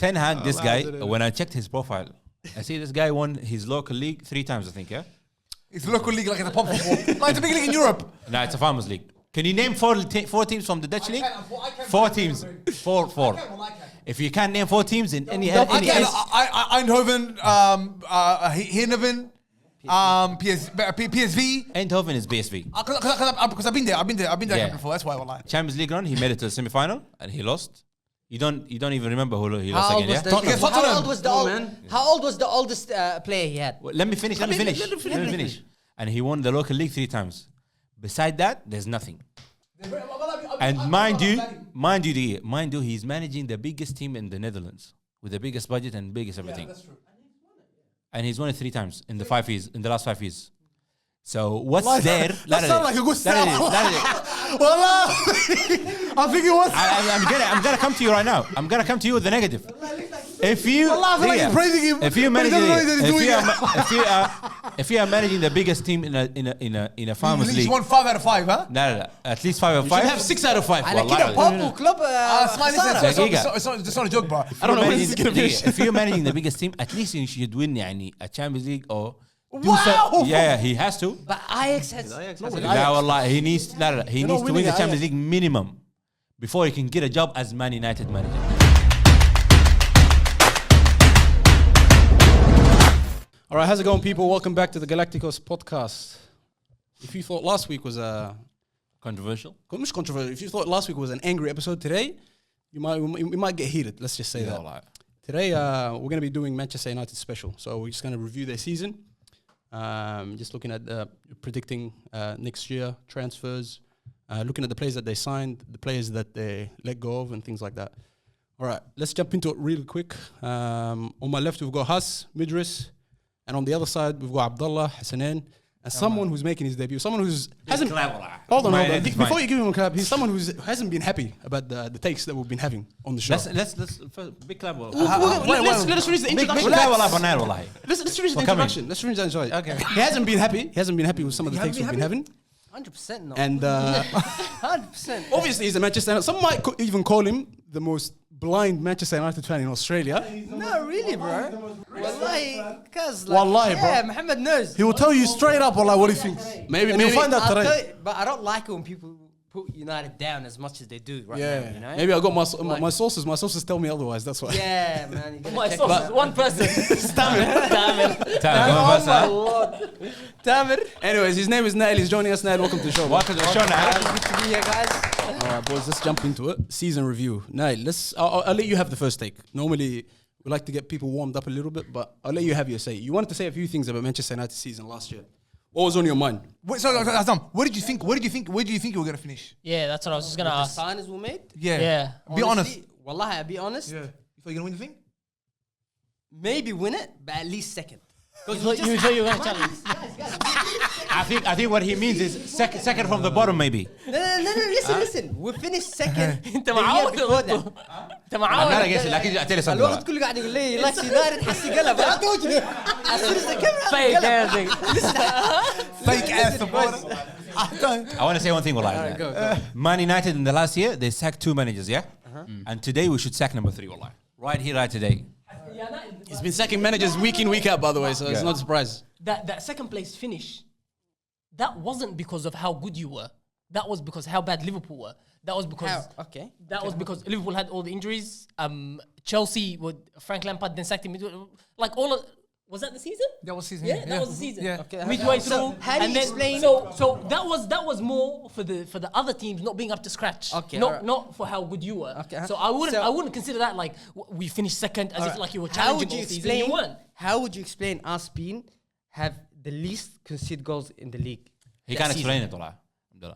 Ten Hag, this guy, when I checked his profile, I see this guy won his local league 3 times, I think, yeah? It's a local league like in the pub football. Like it's a big league in Europe. No, it's a farmers league. Can you name 4 teams from the Dutch league? 4 teams. 4. If you can't name 4 teams in any Eindhoven, Heerenveen, PSV. Eindhoven is PSV. Because I've been there before. That's why. Wallahi. Champions League run, he made it to the semi-final and he lost. You don't even remember who he lost How again, old yeah? How old was the oldest player he had? Well, let me finish. And he won the local league 3 times. Beside that, there's nothing. And mind you, he's managing the biggest team in the Netherlands with the biggest budget and biggest everything. Yeah, that's true. And he's won it 3 times in the last 5 years. So what's there? That sounds like a good start. I think it was. I'm gonna come to you right now. I'm gonna come to you with the negative. If you are managing the biggest team in a farmers league, he's won 5 out of 5, huh? No, at least 5 out of 5. You should have 6 out of 5. It's not a joke, bro. I don't know when this is gonna finish. If you're managing the biggest team, at least you should win a Champions League or. Wow! He has to. But Ajax has. He needs to win the Champions League minimum before he can get a job as Man United manager. All right, how's it going, people? Welcome back to the Galacticoz podcast. If you thought last week was controversial, if you thought last week was an angry episode, today you might get heated. Let's just say that. Like. Today we're going to be doing Manchester United special. So we're just going to review their season. Just looking at predicting next year transfers, looking at the players that they signed, the players that they let go of, and things like that. All right, let's jump into it real quick. On my left, we've got Hass, Midris, and on the other side, we've got Abdullah, Hassanin, and someone who's making his debut. Someone who's hasn't. Hold on. Before you give him a clap, he's someone who hasn't been happy about the takes that we've been having on the show. Let's big clap. Let us finish the introduction. Let's finish the introduction. Let's finish the introduction. Okay. He hasn't been happy. He hasn't been happy with some of the takes we've been having. 100% no. And 100%. Obviously, he's a Manchester United. Some might even call him the most blind Manchester United fan in Australia. No, really, bro. Wallahi, bro. Yeah, Mohammed knows. He will tell you straight up, what he thinks. Maybe you'll find out today. But I don't like it when people put United down as much as they do now. You know? Maybe I got my sources. My sources tell me otherwise. That's why. Yeah, man. My sources. One person. Tamir. Anyways, his name is Nail. He's joining us, Nail. Welcome to the show. Welcome to the show, Nail. Good to be here, guys. All right, boys. Let's jump into it. Season review. Nail, I'll let you have the first take. Normally, we like to get people warmed up a little bit, but I'll let you have your say. You wanted to say a few things about Manchester United season last year. What was on your mind? Where did you think you were gonna finish? Yeah, that's what I was just gonna ask. The signings were made? Yeah. Be honest. Wallahi, I'll be honest. Yeah. You thought you were gonna win the thing? Maybe win it, but at least second. You thought you were gonna challenge. I think what he means is second from the bottom, maybe. No, listen. We finished second. انت معود انت معود. انا قاعد لكن اعترف الوقت كله قاعد يقول لي لا يونايتد حسي قلب. Fake ass supporter. I want to say one thing, wallahi. Go. Man United in the last year, they sacked 2 managers, yeah? And today we should sack number 3, wallahi. Right here, right today. He's been sacking managers week in, week out, by the way, so it's not a surprise. That second place finish, that wasn't because of how good you were. That was because how bad Liverpool were. That was because was because Liverpool had all the injuries. Chelsea with Frank Lampard then sacked him. Like was that the season? That was season. Yeah, that was the season. Yeah. Okay, midway through. How do you explain? So that was more for the other teams not being up to scratch. Okay, not for how good you were. Okay. So I wouldn't consider that like we finished second as if like you were challenging all season. You weren't. How would you explain us being have the least conceded goals in the league? He can't explain it, wallahi.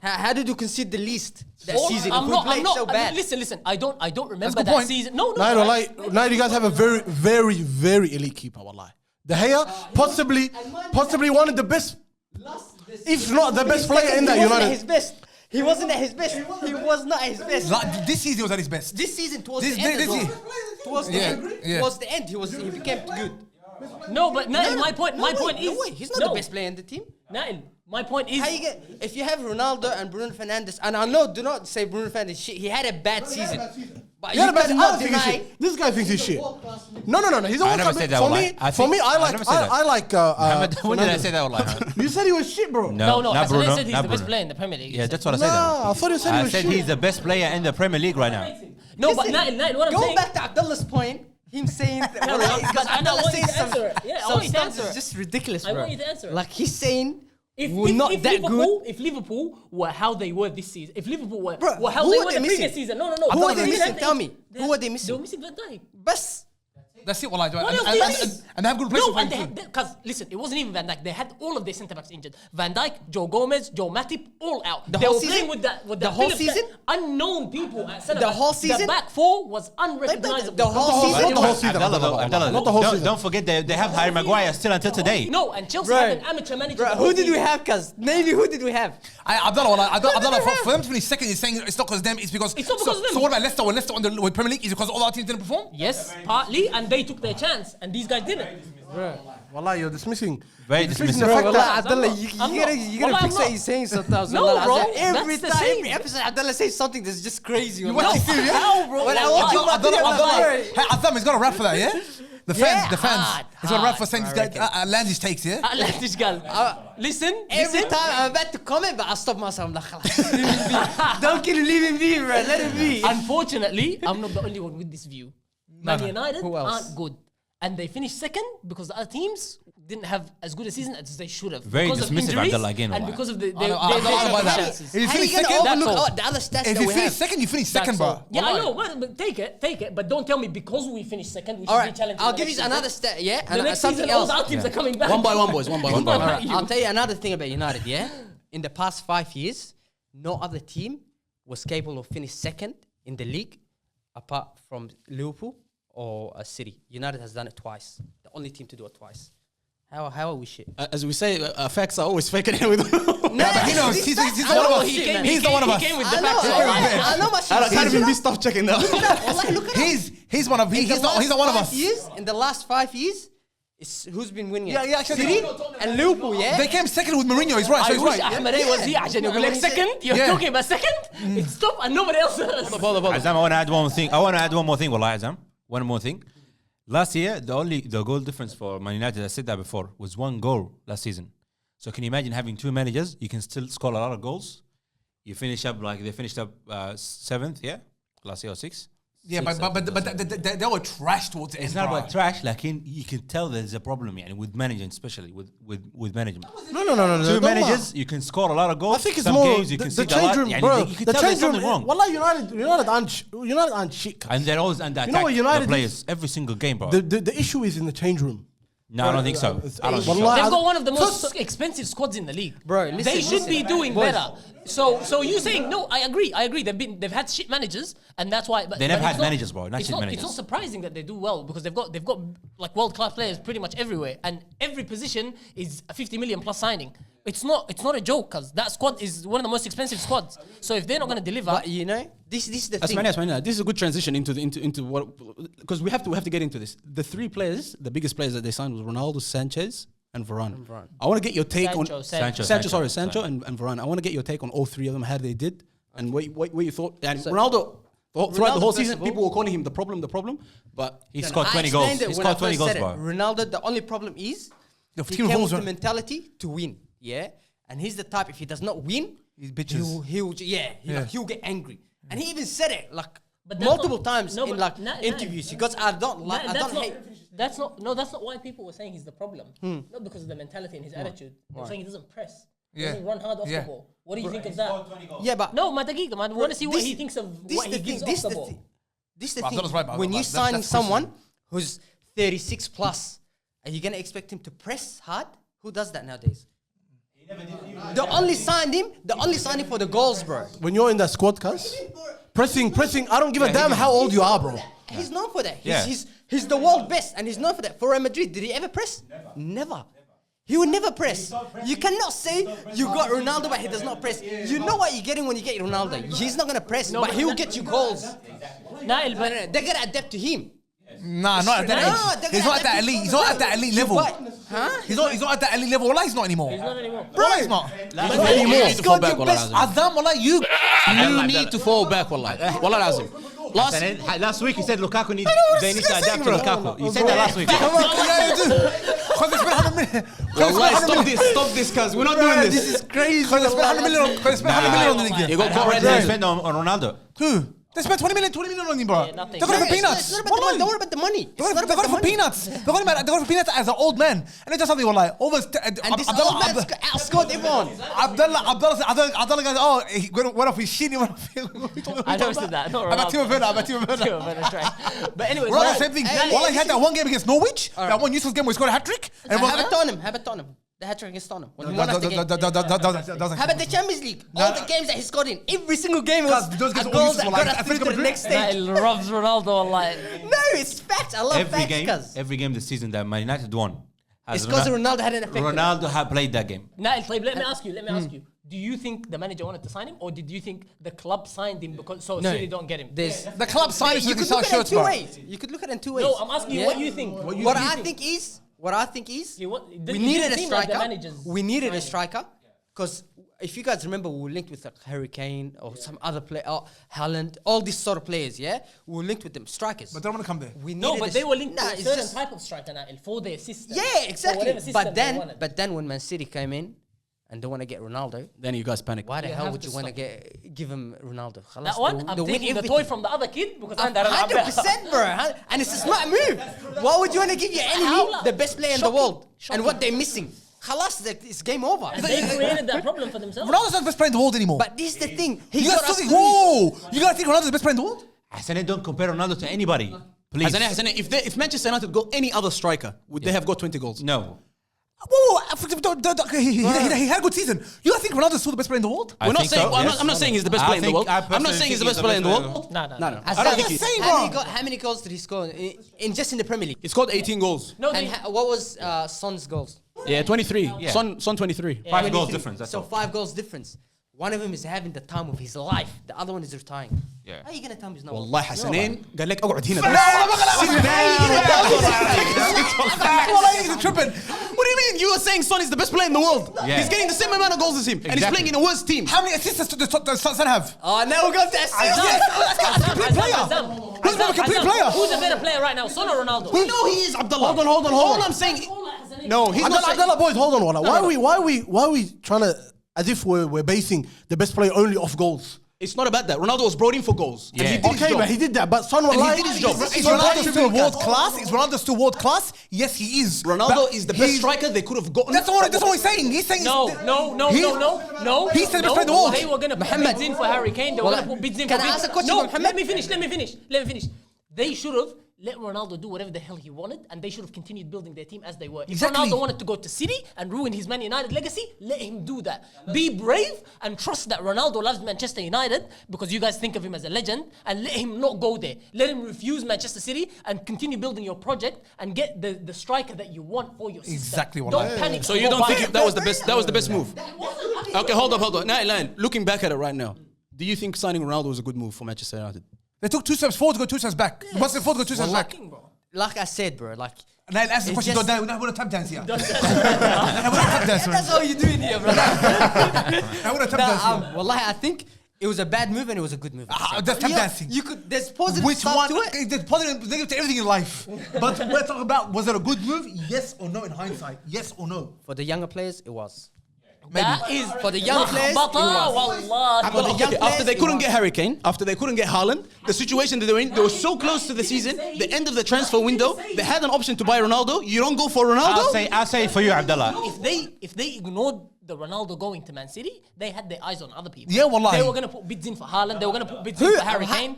How did you concede the least that season? I'm not so bad. Listen. I don't remember that season. No. Now you guys have a very, very, very elite keeper, wallahi. De Gea, possibly one of the best, if not the best player in that United. He wasn't at his best. He was not at his best. Like, this season was at his best. This season towards the end. Towards the end, he became good. No, but Nail, my point is... No way, he's not the best player in the team. Nail, My point is, How you get if you have Ronaldo and Bruno Fernandes, and I know, do not say Bruno Fernandes shit. He had a bad season. But Yeah, you but I cannot don't think he's deny. shit. This guy thinks he's shit. No. He's I always never said that, for wallahi. me. I For think- me, I never said that. I like. When did I say that? Wallahi? You said he was shit, bro. no, not Hassan Bruno. said he's not the best Bruno. player in the Premier League. Yeah, that's what I said. Nah, I thought you said he I was said shit. he's the best player in the Premier League right now. No, but Listen, Nail, what I'm Going saying. back to Abdullah's point, him saying that because I Abdullah want you says to some, answer it. Yeah, I some want you to stuff answer that's it. just ridiculous, bro. I want you to answer it. Like he's saying If not that Liverpool, good. If Liverpool were how they were this season, if Liverpool were, Bro, were how who they are were they the previous missing? season, no. Who are they They missing? had- Tell me. they Who are they They missing? were missing Van Dijk. Bas. That's it, wallahi. What else do you miss? And they have good replacement No, and for they him too. had, because listen, it wasn't even Van Dijk. They had all of their centre backs injured. Van Dijk, Joe Gomez, Joe Matip, all out. The They whole were season? playing with that. With The that whole Phillips, season? that unknown people at centre The back. whole season? The back four was unrecognizable. The whole season? Not the whole season. Abdullah, Not the whole season. don't forget they have Harry Maguire still until today. No, and Chelsea Bro. had an amateur manager. Bro, the who whole did we season. have? Cause maybe who did we have? Abdullah, for them to finish second, you're saying it's not because of them, it's because. It's not because of them. So what about Leicester? When Leicester won the Premier League, is it because all our teams didn't perform? Yes, partly, and they took their chance, and these guys didn't. Wallah, you're dismissing. Very You're dismissing dismissive. the fact Wallah, that. Abdullah, I'm you not. gotta Wallah, fix I'm what not. he's saying sometimes. No, Wallah, bro, every that's the time, same. every episode, Abdullah says something that's just crazy. You wallah. watch it, yeah? How, bro? When I Why? watch him, Abdullah, hey, Azam, he's got a rap for that, yeah? The fans. hard, He's got a rap for hard, saying I this guy, outlandish takes, yeah? Atlantic girl. Listen, Every listen. time I'm about to comment, but I stop myself. I'm like, "Khalas, leave him be. Don't kill him, leave him be, bro. Let him be. Unfortunately, I'm not the only one with this view. Man United Who else? aren't good. And they finished second because the other teams didn't have as good a season as they should have. Very because of dismissive, injuries Abdullah, again, and wallah. because of the I don't buy that. chances. If you How you finish gonna second, overlook that's all. the other stats if that you we finish have? second, you finish That's second, all. bro. Yeah, I know, but take it. But don't tell me because we finished second, we All should right, be challenging. I'll the give next you season. another stat, yeah? The And next something season, all else. the other teams are coming back. One by one, boys. One by one. All All right, right, I'll tell you another thing about United, yeah? In the past 5 years, no other team was capable of finishing second in the league apart from Liverpool or City. United has done it twice. The only team to do it twice. How are we shit? As we say, facts are always faking it with. No, but he knows. He's I one know of us. shit, He came, man. He's the one of us. He came with I the know, facts. I know my shit. I can't even Look be it stuff checking now. up. Wallahi, look it up. He's one of In the he's not one of last us. 5 years, in the last 5 years, it's who's been winning? Yeah, yeah, actually- City and Liverpool, yeah? They came second with Mourinho. He's right. So I he's wish right. Ahmed was here عشان يقول لك second. You're Yeah. talking about second. It's top and nobody else does. Azam, I want to add one more thing. I want to add one more thing, wallahi, Azam. One more thing. Last year, the goal difference for Man United, I said that before, was 1 goal last season. So can you imagine having 2 managers? You can still score a lot of goals. You finish up like they finished up 7th, yeah, last year or 6th. Yeah, but they were trash towards the end. It's not bro. about trash. Like you can tell there's a problem, yeah, with management, especially with management. No. 2 managers, you can score a lot of goals. I think it's Some more games you can see the change room, yeah, bro. You can The tell there's change room. something wrong. Wallah, United aren't shit. And they're always under attack. know what United the players every single game, bro. The issue is in the change room. No, I don't think so. I don't think so. Wallah, They've got one of the most expensive squads in the league. Bro, listen, they should be doing Boys. better. So you saying no? I agree. They've had shit managers, and that's why. But, They never but had it's not- managers, bro, not it's shit not, managers. It's not surprising that they do well because they've got like world class players pretty much everywhere, and every position is a 50 million plus signing. It's not a joke because that squad is one of the most expensive squads. So if they're not going to deliver, But you know, this is the thing. Asmania, this is a good transition into what, because we have to get into this. The 3 players, the biggest players that they signed was Ronaldo, Sanchez, and Varane. I want to get your take Sancho, on Sancho. and Varane. I want to get your take on all 3 of them, how they did, and what you thought. And Ronaldo, throughout the Ronaldo, whole first season, of all- people were calling him the problem, but He scored 20 I goals. explained it He when I scored 20 first goals, said it. bro. Ronaldo, the only problem is The he team came goals with were- the mentality to win, yeah? And he's the type, if he does not win, He's bitches. he'll get angry. And he even said it like But that's multiple not- times no, in but like na- interviews. Because I don't hate. That's not why people were saying he's the problem. Not because of the mentality and his attitude. They're saying he doesn't press. He Yeah. doesn't run hard off Yeah. the ball. What do you think of that? Yeah, but No, Madagiga, man. We want to see what this- he thinks of this what is he the gives thing. off the ball. This is the But thing. Abdullah's right, but When you that's sign crucial. someone who's 36 plus, are you gonna expect him to press hard? Who does that nowadays? They only signed him for the goals, bro. When you're in that squad, cuz pressing. I don't give a damn how old you are, bro. He's known for that. Yeah. He's the world best, and he's known for that. For Real Madrid, did he ever press? Never. He would never press. You cannot say you got Ronaldo, but he does not press. You know what you're getting when you get Ronaldo. He's not gonna press, but he'll get you goals. Nail, but They're gonna adapt to him. Nah, not at that No, age. they're He's gonna not at that adapt to- elite. He's not at that elite level. But He's not at that elite level. Wallah, he's not anymore. He's not anymore. Wallah, he's not. You need to fall back, Wallah Azim. Azam, wallah, you. You need to fall back, Wallah. Wallah Azim. Last week he said Lukaku they need to adapt to Lukaku. He said that last week. Stop this, cuz we're not doing this. This is crazy. They spent 100 million on the nigga. You got caught red handed. Spend on Ronaldo. Who? They spent 20 million on him, bro. Yeah, nothing. They got it for peanuts. Don't worry about the money. They got it for peanuts. They got it for peanuts as an old man. And they just something like almost. And this old man outscored everyone. Abdullah goes, oh, he went off his shit. He went off. I never said that. Not About Timo Werner. But anyway, Ronaldo, same thing. Wallah, he had that one game against Norwich. That one useless game where he scored a hat trick. Have at Tottenham. The hat-trick against Tottenham. How about the Champions League? All the games that he scored in, every single game was a goal that got us through to the next stage. That robs Ronaldo like. No, it's facts. I love facts. Every game this season that Man United won. It's because Ronaldo had an effect. Ronaldo had played that game. Nail, let me ask you. Do you think the manager wanted to sign him, or did you think the club signed him because City don't get him? The club signed him. You could look at it in two ways. You could look at it in two ways. No, I'm asking you what you think. What I think is, we needed a striker. We needed a striker because if you guys remember, we were linked with like Harry Kane or some other player, Haaland, all these sort of players. Yeah, we were linked with them strikers. But they don't want to come there. But they were linked to a certain type of striker now for their system. Yeah, exactly. But then when Man City came in and they want to get Ronaldo, then you guys panic. Why the hell would you want to give him Ronaldo? That one, I'm taking the toy from the other kid because I'm 100%, bro. And it's a smart move. Why would you want to give your enemy the best player in the world and what they're missing? Khalas, it's game over. And they created that problem for themselves. Ronaldo's not the best player in the world anymore. But this is the thing. You gotta think Ronaldo's the best player in the world? Hassan, don't compare Ronaldo to anybody. Please. Hassan, if Manchester United got any other striker, would they have got 20 goals? No. He had a good season. You don't think Ronaldo's still the best player in the world? I'm not saying he's the best player in the world. I'm not saying he's the best player in the world. No. I don't think he's. How many goals did he score in just in the Premier League? He scored 18 goals. And what was Son's goals? Yeah, 23. Yeah. Son 23. 5 goals difference. That's so all. 5 goals difference. One of them is having the time of his life. The other one is retiring. Yeah. How are you gonna tell me he's not? والله حسنين قال لك اقعد هنا. He's tripping. What do you mean? You were saying Son is the best player in the world. Yeah. He's getting the same amount of goals as him, and he's playing in a worse team. How many assists does Son have? Oh, now we got the assists. Who's a complete player? Who's a better player right now, Son or Ronaldo? No, he is Abdullah. Hold on. All I'm saying. No, he's not. Abdullah, boys, hold on, Wallah. Why are we trying to, as if we're basing the best player only off goals? It's not about that. Ronaldo was brought in for goals. Yeah. And But he did that. But Son, He did his job. Is Ronaldo still world class? Is Ronaldo still world class? Yes, he is. Ronaldo is the best striker they could have gotten. That's what he's saying. He's saying No. He's the best player in the world. They were gonna put bids in for Harry Kane. They were gonna put bids in for. Can I ask a question? No, let me finish. They should have let Ronaldo do whatever the hell he wanted, and they should have continued building their team as they were. Exactly. If Ronaldo wanted to go to City and ruin his Man United legacy, let him do that. Be brave and trust that Ronaldo loves Manchester United because you guys think of him as a legend, and let him not go there. Let him refuse Manchester City and continue building your project and get the striker that you want for your system. Exactly what Don't panic. So you don't think that was the best? That was the best move. Okay, hold on. Now, looking back at it right now, do you think signing Ronaldo was a good move for Manchester United? They took 2 steps forward to go 2 steps back. Once they forward to go 2 steps back. Like I said, bro. Like. Now ask the question. We're not going to tap dance here. That's all you're doing here, bro. Wallahi, I think it was a bad move and it was a good move. That's tap dancing. There's positive stuff to it. There's positive and negative to everything in life. But we're talking about, was it a good move? Yes or no in hindsight? Yes or no? For the younger players, it was. That is for the young players. After they couldn't get Harry Kane, after they couldn't get Haaland, the situation that they were in, they were so close to the season, the end of the transfer window, they had an option to buy Ronaldo. You don't go for Ronaldo? I'll say it for you, Abdullah. If they ignored the Ronaldo going to Man City, they had their eyes on other people. Yeah, wallahi. They were gonna put bids in for Haaland. They were gonna put bids in for Harry Kane.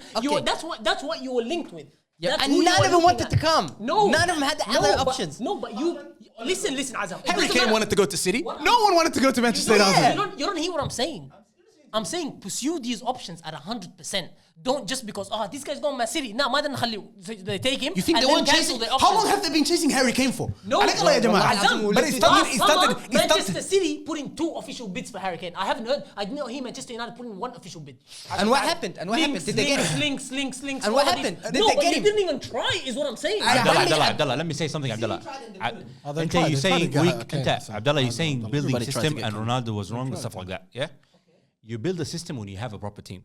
That's what you were linked with. Yeah, and none of them wanted to come. No, none of them had the other options. But you listen, Azam. Harry Kane wanted to go to City. No one wanted to go to Manchester United. You don't hear what I'm saying. I'm saying pursue these options at 100%. Don't just because this guy's going Man City. Nah, so they take him. You think and they then weren't cancel chasing? the How options. long have they been chasing Harry Kane for? No, but it started. Manchester City put in 2 official bids for Harry Kane. I haven't heard. I didn't know Manchester United put in 1 official bid. And what happened? Did they get him? Links. And what happened? Did No, they but get they him? didn't even try. Is what I'm saying. Abdullah, let me say something, Abdullah. Until you saying weak, Abdullah, you're saying building Everybody tried to system get and Kane. Ronaldo was wrong and stuff like that. Yeah, you build a system when you have a proper team.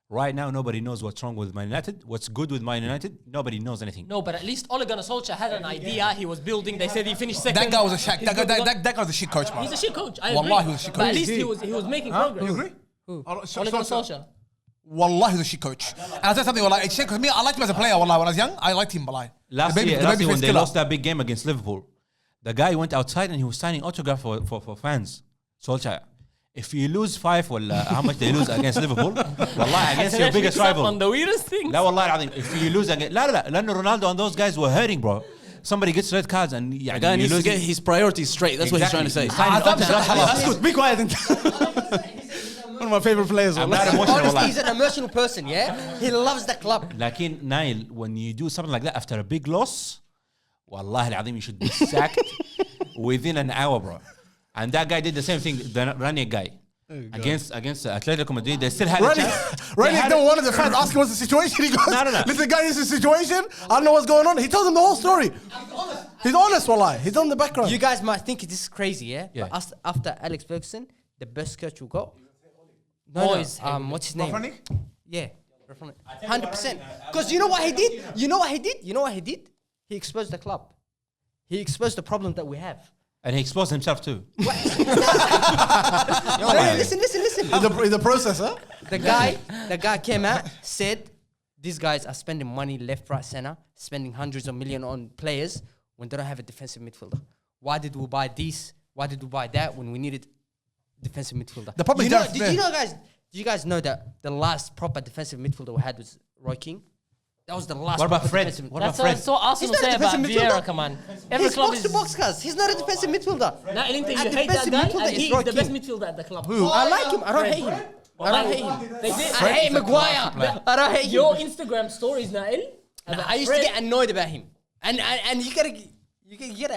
Right now, nobody knows what's wrong with Man United. What's good with Man United? Nobody knows anything. No, but at least Ole Gunnar Solskjær had an idea. He was building. They said he finished second. That guy was a shit. That guy was a shit coach, man. He's a shit coach. I Wallah, agree. he was a shit But at coach. least he was making progress. You agree? Ole Ole Gunnar Solskjær. Wallah, he's a shit coach. And I said something, wallah, it's shit because me, I liked him as a player, wallah. When I was young, I liked him, wallah. Last year when they lost that big game against Liverpool, the guy went outside and he was signing autograph for fans. Solskjaer. If you lose 5, how much they lose against Liverpool? Wallah, against your biggest rival. On the weirdest thing. لا والله العظيم, if you lose against لأنه Ronaldo and those guys were hurting, bro. Somebody gets red cards and The guy needs to get his priorities straight. That's what he's trying to say. That's good. Be quiet. One of my favorite players. I'm not emotional. Honestly, والله. he's an emotional person, yeah? He loves the club. لكن Nail, when you do something like that after a big loss, والله العظيم, you should be sacked within an hour, bro. And that guy did the same thing, the Ranić guy. Against Atletico Madrid, they still had a chance. Ranić don't want the fans asking what's the situation. He goes, No. listen, guy, this is the situation. I don't know what's going on. He tells them the whole story. He's honest, wallah. He's on the background. You guys might think this is crazy, yeah? Yeah. But after Alex Ferguson, the best coach we got. Boys, what's his name? Rafranik? Yeah, 100%. Because you know what he did? You know what he did? He exposed the club. He exposed the problem that we have. And he exposed himself too. No, listen. In the process, huh? The guy came out, said, these guys are spending money left, right, center, spending hundreds of millions on players when they don't have a defensive midfielder. Why did we buy this? Why did we buy that when we needed defensive midfielder? The problem is did you guys know that the last proper defensive midfielder we had was Roy King? That was the last. What about proper Fred? defensive- What That's about what Fred? so Arsenal He's not say a about defensive Vieira, midfielder. come on. Every He's club box is... to box, cuz. He's not a defensive midfielder. Now, anything A you hate that defensive guy, midfielder and is he's Roy the best Keane. midfielder at the club. I like him. I don't hate him. I don't hate him. They did. I hate Maguire. I don't hate Your him. Instagram stories, Nail. I used to get annoyed about him. And you gotta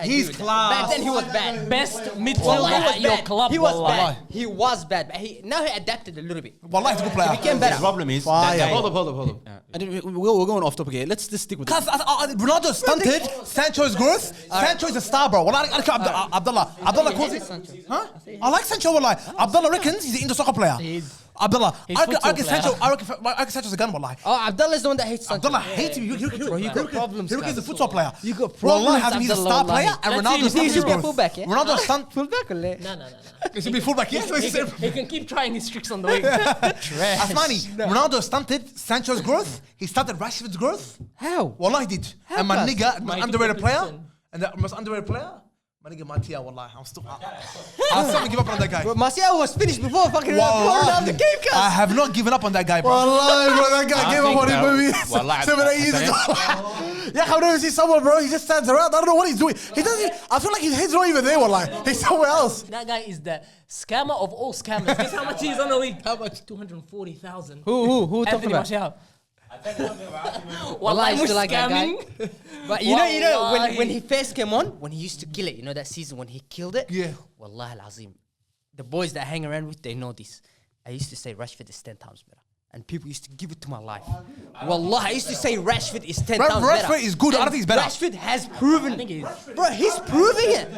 He's class. Back then he was bad. Best midfielder Wallah, he was at your bad. club. He was wallah. bad. He was bad. But now he adapted a little bit. Wallah, he's a good player. He became better. The problem is Fire. that guy, Hold up. We're going off topic here. Let's just stick with Because it. Ronaldo stunted Sancho's growth. Sancho is a star, bro. Wallah, Abdullah calls it. Huh? I like Sancho, wallah. Abdullah reckons he's an Indo soccer player. Abdullah, I reckon Sancho's a gun, wallah. Oh, Abdullah's the one that hates Sancho. Abdullah hates him. you got problems, He reckons he's a guys. futsal player. You got Wallah, problems, he's a Abdullah, star wallahi. player and Let's see Ronaldo if stunted he's his a growth. fullback, yeah? Ronaldo stunt. Fullback or No. He should be fullback, yes. He can keep trying his tricks on the wing. Asmani, Ronaldo stunted Sancho's growth. He stunted Rashford's growth. How? Wallah, he did. How And my come? nigga, My most underrated player, person. and the most underrated player, my nigga Matia, wallah. I'm still gonna give up on that guy. Bro, Martial was finished before fucking Wallah, Ronaldo came, cuz. I have not given up on that guy, bro. Wallahi, bro, that guy I gave up think on him that- maybe Wallah, 7-8 years ago. Yeah, I've never seen someone, bro. He just stands around. I don't know what he's doing. He doesn't. I feel like his head's not even there, wallahi. He's somewhere else. That guy is the scammer of all scammers. Guess how much he is on a week? How much? 240,000. Who talking Anthony about? Martial. Wallah, I used to like that guy. scamming. But you know, Wallahi. when he first came on, when he used to kill it, you know that season when he killed it? Yeah. Wallah al-Azim. The boys that I hang around with, they know this. I used to say Rashford is 10 times better. And people used to give it to my life. Wallah, I used to say Rashford is 10 times better. Rashford is good. I don't think he's better. Rashford has proven. I think he is. Bro, he's proving it.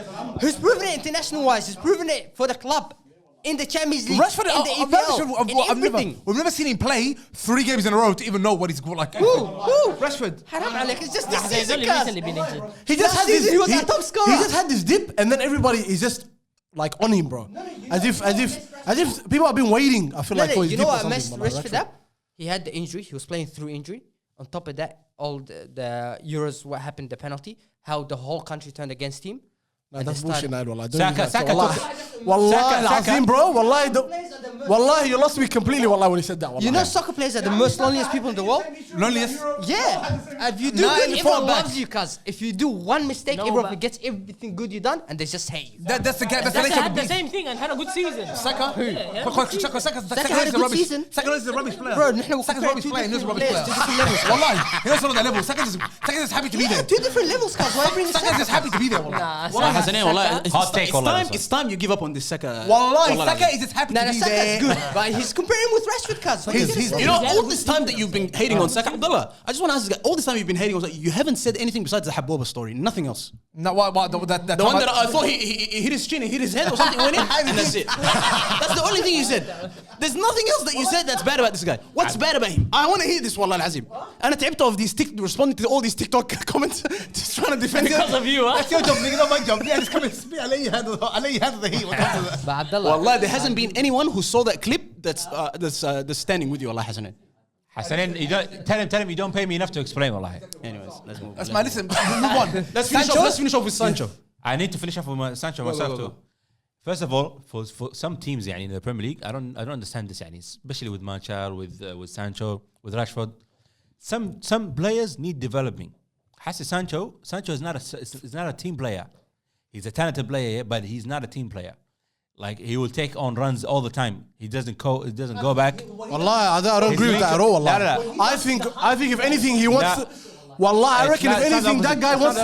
He's proven it international-wise. He's proven it for the club. In the Champions League. Rashford, in the EPL. In everything. we've never seen him play 3 games in a row to even know what he's good like. Who? Rashford. Haram عليك. It's just this He's season, only cuz. recently been injured. He just Last had this. season he was our top scorer. He just had this dip, and then everybody is just like on him, bro. As if people have been waiting. I feel like for his You dip know or what something, messed but like Rashford Rashford. up? He had the injury. He was playing through injury. On top of that, all the Euros, what happened, the penalty, how the whole country turned against him. Nah, that's bullshit, Nail. Wallah. Saka Wallahi, Azim, bro. Wallahi, you lost me completely. Wallahi, when he said that. Wallahi. You know, soccer players are the most loneliest people in the world. Loneliest. Yeah. If you do good, everyone loves you. Cause if you do one mistake, everyone forgets everything good you done, and they just hate you. That's the nature of had the the same thing and had a good season. Saka? Saka had a good season. Saka is a rubbish player. Bro, Saka's a rubbish player. He's a rubbish player. Two different levels. Wallahi, he doesn't know the level. Saka is happy to be there. Two different levels, cause why bring Saka is just happy to be there. Wallahi. Hot take, Wallah. It's time you give up on this Saka. Wallahi, Saka is just happy to be Saka's there. good, but he's comparing with Rashford, cause You know, all this time that you've been hating on Saka, Abdullah, I just want to ask this guy, all this time you've been hating on Saka, you haven't said anything besides the Haboba story, nothing else. No, what? The one that I thought he hit his chin, he hit his head or something, went in, and that's it. That's the only thing you said. There's nothing else that you said that's bad about this guy. What's bad about him? I want to hear this, Wallah al-Azim. And I tapped off these responding to all these TikTok comments, just trying to defend Because of you, huh? That's your job, nigga. Not my job. Yeah, just come and speak. I'll let you handle the heat. But Abdullah, Wallah, there hasn't been anyone who saw that clip that's standing with you, Allah hasn't it? Hassanin, tell him you don't pay me enough to explain, wallahi. Anyways, let's move on. That's my listen. Move on. Let's finish off with Sancho. I need to finish off with Sancho myself too. First of all, for some teams يعني, in the Premier League, I don't understand this يعني, especially with Manchar, with Sancho, with Rashford. Some players need developing. Sancho is not a team player. He's a talented player, but he's not a team player. Like he will take on runs all the time. He doesn't go back. Wallah, I don't agree with that at all. Wallah. No. I think if anything he wants. Wallah, I reckon if anything that guy wants.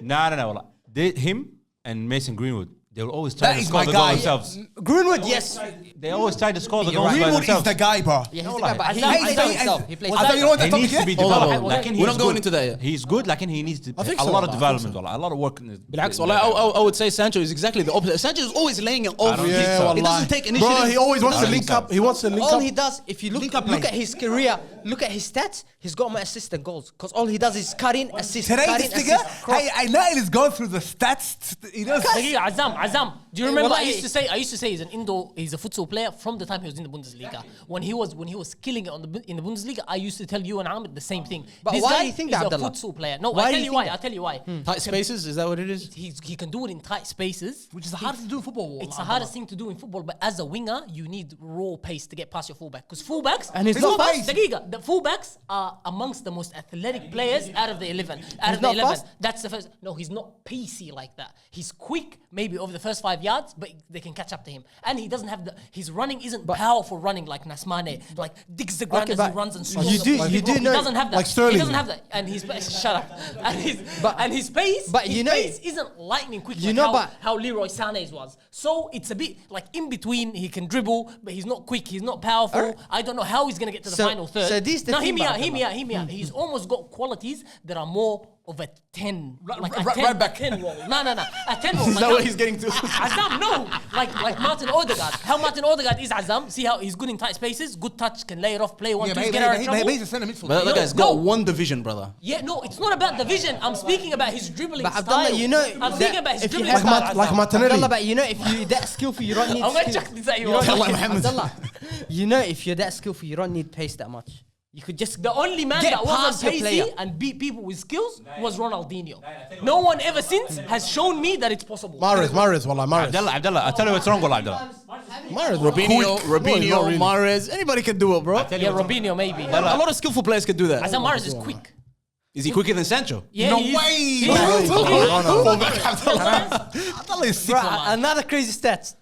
No. Wallah. Him and Mason Greenwood. They will always try to score the guy. goal themselves. Greenwood, yes. They always try to score the goals by Greenwood is themselves. the guy, bro. Yeah, he's the guy, but he I plays thought- by himself. He plays I thought you know what He that needs topic to be is? developed. Hold on. Like, We're not going into that yet. He's good, like he needs to think a so, lot of I think development, wallah. A lot of work. Bilaks, I would say Sancho is exactly the opposite. Sancho is always laying it over. Yeah, He doesn't take initiative. Bro, he always wants I to don't link think so. up. He wants to link all up. he does, if you look Link up at play. his career, look at his stats, he's got more assists than goals. Because all he does is cut in, assist, Today, cut this in, nigga, assist, cross. I know he's going through the stats. He knows. Azam, do you remember? Well, I used to say he's a futsal player from the time he was in the Bundesliga. When he was killing it in the Bundesliga, I used to tell you and Ahmed the same thing. But This why guy do you think is that, a Abdullah? futsal player? No, Why I'll do tell you you think why. I'll tell you why. Tight spaces, is that what it is? He can do it in tight spaces, Which is the hardest to do in football. It's the hardest thing to do in football, but as a winger, you need raw pace to get past your fullback. Because fullbacks, And he's not fullbacks, fast. the fullbacks are amongst the most athletic players out of the 11. not fast? That's the first. No, he's not pacey like that. He's quick, maybe over the first 5 yards, but they can catch up to him. And he doesn't have his running isn't powerful running like Nasmane, like digs the ground as he runs and slows. you do He know- doesn't have that. like Sterling. He doesn't have that, and his shut up. And his pace, but his you know- pace isn't lightning quick. You like know, but- how Leroy Sané's was. So it's a bit like in between. He can dribble, but he's not quick. He's not powerful. I don't know how he's gonna get to the So- final third. so this the now, thing hear about me out. He's almost got qualities that are more of a 10, like a right 10, back. 10 wall. No, a 10 wall. Is that what he's getting to? Azam, no, like Martin Odegaard. How Martin Odegaard is Azam. See how he's good in tight spaces, good touch, can lay it off, play 1-2, get out of trouble. He's a centre midfield. But that guy's No. got one division, brother. Yeah, no, it's not about the vision. I'm speaking about his dribbling But style. Abdullah, you know I'm that speaking about his if you dribbling have style. Like Azam. Martinelli. Abdullah, but you know, if you're that skillful, you don't need I'm gonna skill. chuck this at you. You don't Tell need- Muhammad. Abdullah, you know, if you're that skillful, you don't need pace that much. You could just The only man Get that wasn't past your pacey player. and beat people with skills was Ronaldinho. No one ever since has shown me that it's possible. Mahrez, wallah, Mahrez. Abdullah, I tell you what's wrong, wallah, Abdullah. Mahrez, Robinho, Mahrez, anybody can do it, bro. Yeah, Robinho maybe. A lot of skillful players can do that. Azam Mahrez is quick. Is he quicker than Sancho? Yeah, No he is. way. He No is. way. He is. Abdullah is sick. Bro, wallah. another crazy stats.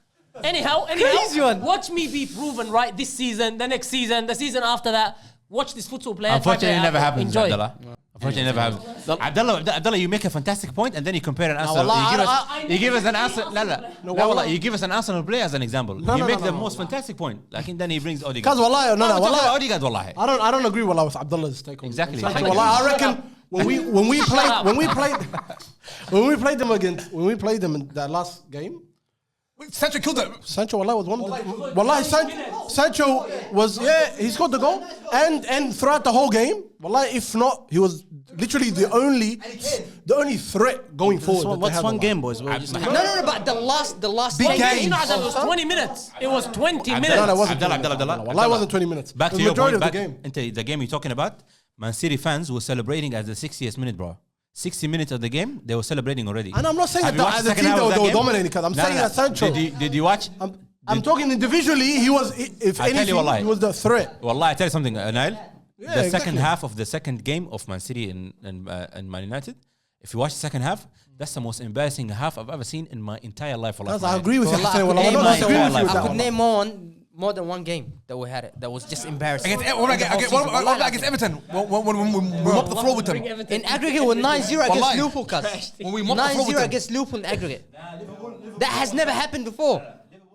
Anyhow, Crazy one. watch me be proven right this season, the next season, the season after that. Watch this futsal player. Unfortunately, it never happens, Enjoy. Abdullah. Unfortunately, it never happens. Abdullah, you make a fantastic point, and then you compare an Arsenal. wallah, You give us an Arsenal. No, wallah, you give us an Arsenal player as an example. You make the most fantastic point. Like, and then he brings Odegaard. Because wallah, no, wallah. Odegaard, wallahi. I don't agree wallah with Abdullah's take on Exactly. Sancho. Exactly. Wallah, I reckon when we played them in that last game, Sancho killed him. Sancho wallah was one of the Wallahi Sancho was he scored the goal and throughout the whole game, wallah, if not, he was literally the only threat going forward. What's one game, boys? No, but the last Big game. game. You know, Azam, it was 20 minutes. It was 20 minutes. No, it wasn't. Abdullah. Wallah, it wasn't 20 minutes. Back The to your majority point. of the game. Into the game you're talking about. Man City fans were celebrating as the 60th minute, bro. 60 minutes of the game, they were celebrating already. And I'm not saying Have you watched that the as a second team half of they were that game? dominating. Because I'm saying that Sancho. Did you watch? I'm talking individually. He was, if I tell you anything, wallahi. he was the threat. Wallah, I tell you something, Nail. Yeah, The second exactly. half of the second game of Man City and Man United, if you watch the second half, that's the most embarrassing half I've ever seen in my entire life. Wallah. I agree with you. Wallah, Hassan. Wallah, I'm name not disagreeing with you with I that could one. name more than one game that we had it that was just embarrassing. What about against Everton? When we mopped the floor with them. In aggregate, we're 9-0 against Wallahi. Liverpool, cuz. When we mopped the floor with 9-0 them. against Liverpool in aggregate. That has never happened before.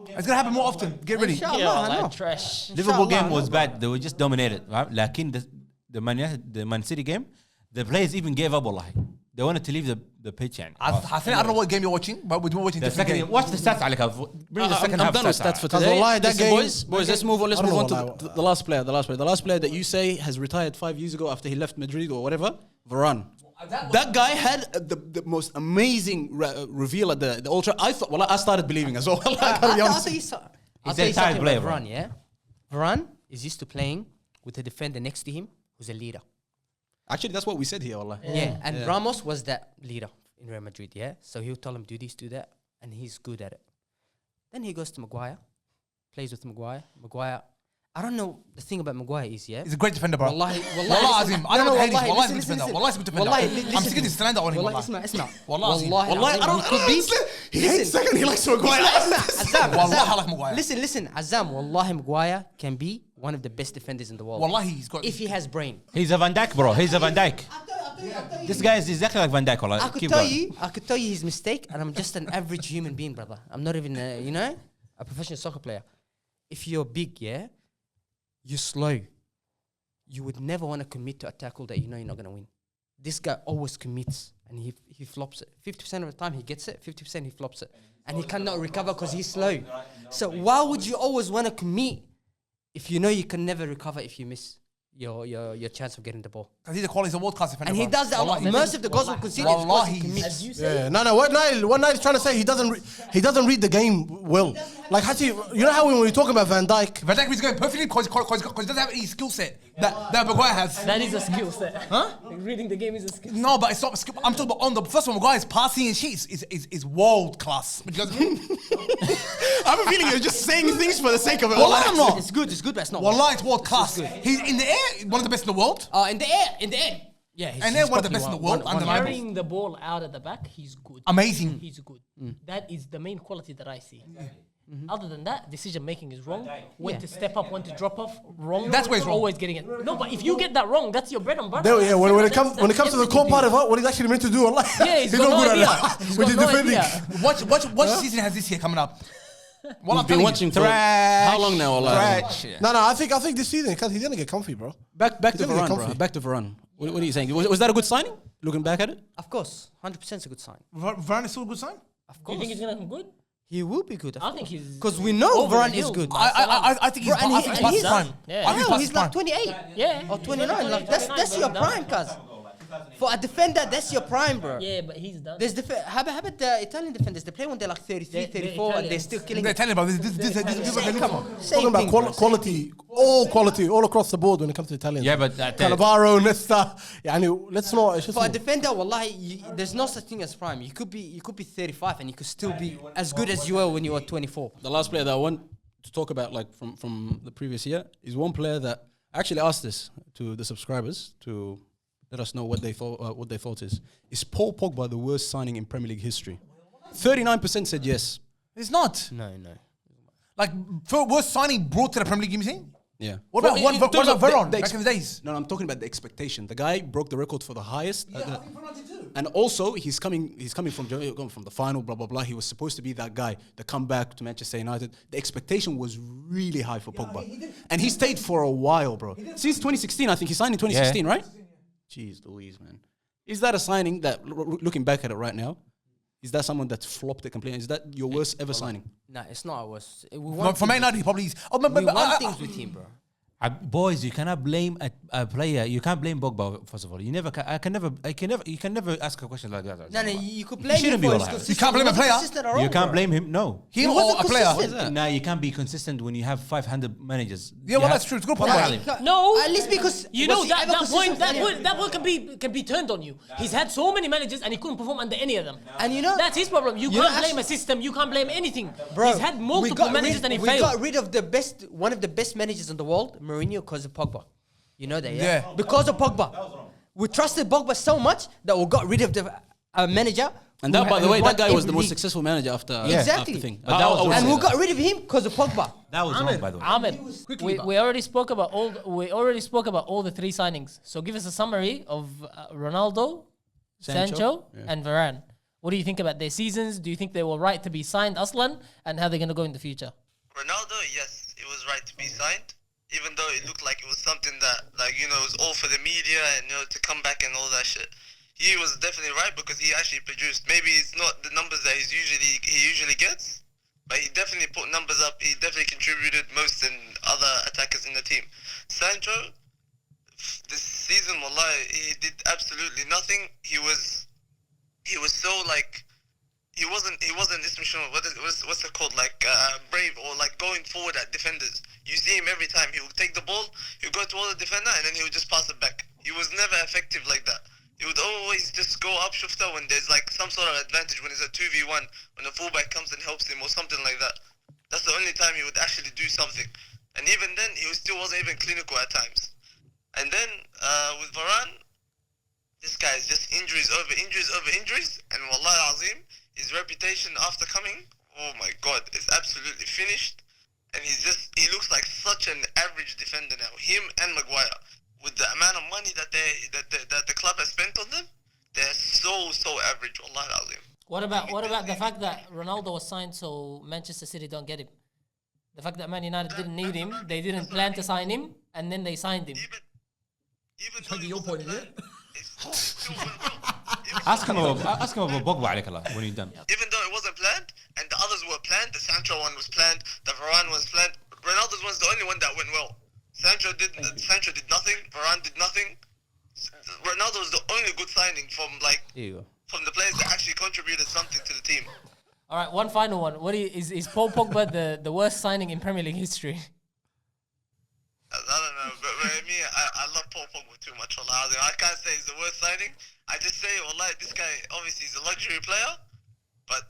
It's gonna happen more often. Get ready. Inshallah, Yeah, I know. like trash. Liverpool Inshallah, game was no, bad. They were just dominated. Right? Lakin the Man City game, the players even gave up. Wallahi. They wanted to leave the pitch. يعني. I don't know what game you're watching, but we're watching The different second game. watch the stats, Ali. Bring the second I'm half done with stats for Because today. wallahi, that Listen, game- boys, let's move on. Let's I don't move on know to wallahi. the last player. The last player that you say has retired 5 years ago after he left Madrid or whatever. Varane. That guy had the most amazing reveal at the Ultra. I thought, I started believing as well. I gotta be honest. I'll tell you a tired something player, about bro. Varane, yeah? Varane is used to playing with a defender next to him who's a leader. Actually, that's what we said here, Allah. Yeah, and Ramos was that leader in Real Madrid, yeah? So he'll tell him, do this, do that, and he's good at it. Then he goes to Maguire, plays with Maguire. Maguire, I don't know, the thing about Maguire is, yeah? He's a great defender, bro. Wallahi, Wallah Azim. I don't know hate him. Wallahi, he's a good listen, defender. Wallahi, he's a good defender. Wallahi, I'm listen sick of to this slander on him. Wallahi, Wallah. Isma. Wallah Azim. Wallahi, I he could be. He hates second. He likes Maguire. Azam, Wallah, I like Maguire. Listen, Azam, Wallahi, Maguire can be one of the best defenders in the world. Wallahi, he's got. If he has brain. He's a Van Dijk, bro. He's a Van Dijk. This guy is exactly like Van Dijk. Wallah. I could tell you his mistake, and I'm just an average human being, brother. I'm not even, a professional soccer player. If you're big, yeah, you're slow. You would never want to commit to a tackle that you know you're not going to win. This guy always commits, and he flops it. 50% of the time he gets it, 50% he flops it. And he cannot recover because he's slow. So why would you always want to commit if you know you can never recover if you miss your chance of getting the ball? Because he's a quality, he's a world class defender. And he bro. does that a lot. Wallahi. Most of the goals we concede is because Wallahi, he commits. As you say, Yeah, no. What Niall is trying to say, he doesn't read the game well. Like, you know how when we talk about Van Dijk, Van Dijk is going perfectly because he doesn't have any skill set that Maguire has. that is a skill set. Huh? Reading the game is a skill. No, but it's not skill. I'm talking about on the first one. Maguire's passing and shit is world class. Because I have a feeling you're just saying things for the sake of it. Wallahi, I'm not. It's good, but it's not. Wallahi, it's world class. He's in the air, one of the best in the world. In the air. Yeah, And they're one of the best in the world. Undeniable. Carrying the ball out at the back, he's good. Amazing. He's good. That is the main quality that I see. Other than that, decision making is wrong. When to step up, when to drop off, wrong. That's where it's wrong. Always getting it. No, but if you get that wrong, that's your bread and butter. yeah, when it comes to the core part of what he's actually meant to do, Allah, Yeah, he's got no idea. He's Which got is no defending. idea. What season has this year coming up? Well, We've been watching for how long now, Allah? No, I think this season because he's gonna get comfy, bro. Back to He's gonna get Varane, bro. comfy. Back to Varane. What are you saying? Was that a good signing? Looking back at it? Of course, 100% is a good sign. Varane is still a good sign. Of Do you course, think he's gonna come good? he will be good. I think he's Because we know over the Varane is hill. good. I think he's Bro, and past he- his and he's- prime. Yeah. I think Hell, he's he's past like his prime. 28 Yeah. or 29. Like that's 29, your bro, prime, cuz. For a defender, that's your prime, bro. Yeah, but he's done. There's how about the Italian defenders? They play when they're like 33, The 34, and they're still killing They're it. telling about this. Come on, Talking same about thing, bro. quality, all across the board when it comes to Italians. Yeah, but Cannavaro, Nesta. Let's not. It's just For a defender, wallahi, there's no such thing as prime. You could be 35 and you could still be as good as you were when you were 24. The last player that I want to talk about, like from the previous year, is one player that I actually asked this to the subscribers to let us know what they thought is. Is Paul Pogba the worst signing in Premier League history? 39% said yes. It's not. No. Like, for worst signing brought to the Premier League, you saying? Yeah. What about Varane the back in the days? No, I'm talking about the expectation. The guy broke the record for the highest. And also, he's coming from the final, blah, blah, blah. He was supposed to be that guy, the comeback to Manchester United. The expectation was really high for Pogba. And he stayed for a while, bro. Since 2016, I think he signed in 2016, right? Jeez Louise, man. Is that a signing that, looking back at it right now, is that someone that's flopped it completely? Is that your worst ever signing? Nah, it's not ours. For Man United, he probably is. Oh, We won things with him, bro. Boys, you cannot blame a player, you can't blame Pogba. First of all, you can never ask a question like that. No, you could blame him shouldn't be for all his right. consistency. You can't blame a He wasn't player. consistent at all, You can't bro. blame him. No. He wasn't or a player. consistent. No, you can't be consistent when you have 500 managers. Yeah, well, that's true. It's a good point. Nah, Ali. he can't- No. At least because You was know he that, ever that point consistent? that point can be turned on you. He's had so many managers and he couldn't perform under any of them. And you know That's his problem. You you know, can't blame a actually- system. You can't blame anything. Bro, He's had multiple managers and he we failed. got rid of one of the best managers in the world, Mourinho, because of Pogba. You know that, yeah? Yeah. Because of Pogba. We trusted Pogba so much that we got rid of the manager. And that, by the way, that guy was the most league. successful manager after Exactly. after thing. But that was And wrong. we got rid of him because of Pogba. That was wrong, by the way. Ahmed, we already spoke about all the three signings. So give us a summary of Ronaldo, Sancho, and Varane. What do you think about their seasons? Do you think they were right to be signed, Aslan, and how they're going to go in the future? Ronaldo, yes, it was right to be signed, even though it looked like it was something that, like, you know, it was all for the media and, you know, to come back and all that shit. He was definitely right because he actually produced. Maybe it's not the numbers that he usually gets, but he definitely put numbers up. He definitely contributed most than other attackers in the team. Sancho, this season, wallahi, he did absolutely nothing. He was so like. He wasn't what's it called, like brave or like going forward at defenders. You see him every time. He would take the ball, he would go toward the defender, and then he would just pass it back. He was never effective like that. He would always just go up shufta when there's like some sort of advantage, when it's a 2v1, when the fullback comes and helps him or something like that. That's the only time he would actually do something. And even then, he still wasn't even clinical at times. And then with Varane, this guy is just injuries over injuries, and wallahi azim, his reputation after coming, oh my god, is absolutely finished. And he looks like such an average defender now. Him and Maguire, with the amount of money that the club has spent on them, they're so average, wallahi azim. What about the fact that Ronaldo was signed so Manchester City don't get him? The fact that Man United didn't need him, they didn't plan to sign him, and then they signed him. Even though your point, is it? Still went well. Ask him about Pogba, عليك الله, when you're done. Even though it wasn't planned, and the others were planned, the Sancho one was planned, the Varane was planned, Ronaldo's one's the only one that went well. Sancho did nothing, Varane did nothing. Ronaldo was the only good signing from the players that actually contributed something to the team. All right, one final one. Is Paul Pogba the worst signing in Premier League history? I don't know, but me, I love Paul Pogba too much. Wallahi. I can't say he's the worst signing. I just say, wallahi, this guy, obviously he's a luxury player, but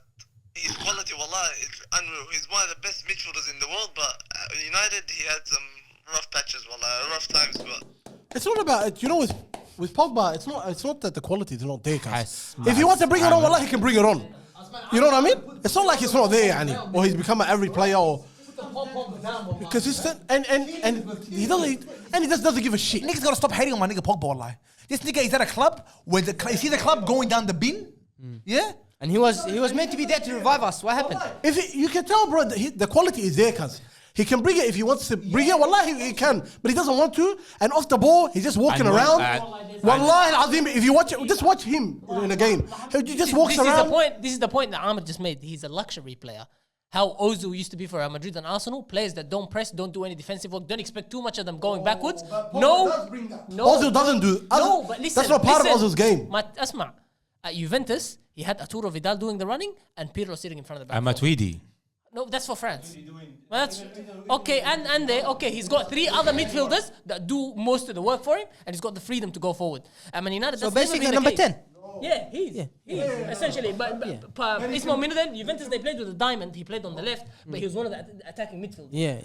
his quality, wallahi, is unreal. He's one of the best midfielders in the world, but United, he had some rough patches, wallahi, rough times, but... It's not about, you know, with Pogba, it's not that the quality is not there, cuz. Yes, If he wants to bring it on, wallah, he can bring it on. You know what I mean? It's not like it's not there, yani, or he's become an every player, or consistent, and he just doesn't give a shit. Niggas gotta stop hating on my nigga Pogba, wallahi. This nigga is at a club where you see the club going down the bin? Yeah? And he was meant to be there to revive us. What happened? You can tell, bro, the quality is there, cuz. He can bring it if he wants to bring it. Wallahi, he can. But he doesn't want to. And off the ball, he's just walking around. Wallahi al-azim, if you watch it, just watch him in a game. He just walks around. This is the point that Ahmed just made. He's a luxury player. How Ozil used to be for Real Madrid and Arsenal. Players that don't press, don't do any defensive work, don't expect too much of them going backwards. No. Ozil doesn't do. No, but listen. That's not part of Ozil's game. Asma, at Juventus, he had Arturo Vidal doing the running and Pirlo sitting in front of the back. I'm Matuidi. No, that's for France. Well, that's okay, and he's got three other midfielders that do most of the work for him, and he's got the freedom to go forward. I mean, United. So that's basically, never been the number case. 10. Yeah, he's essentially. But Ismail Minodin, Juventus, they played with a diamond. He played on the left, but he was one of the attacking midfielders. Yeah.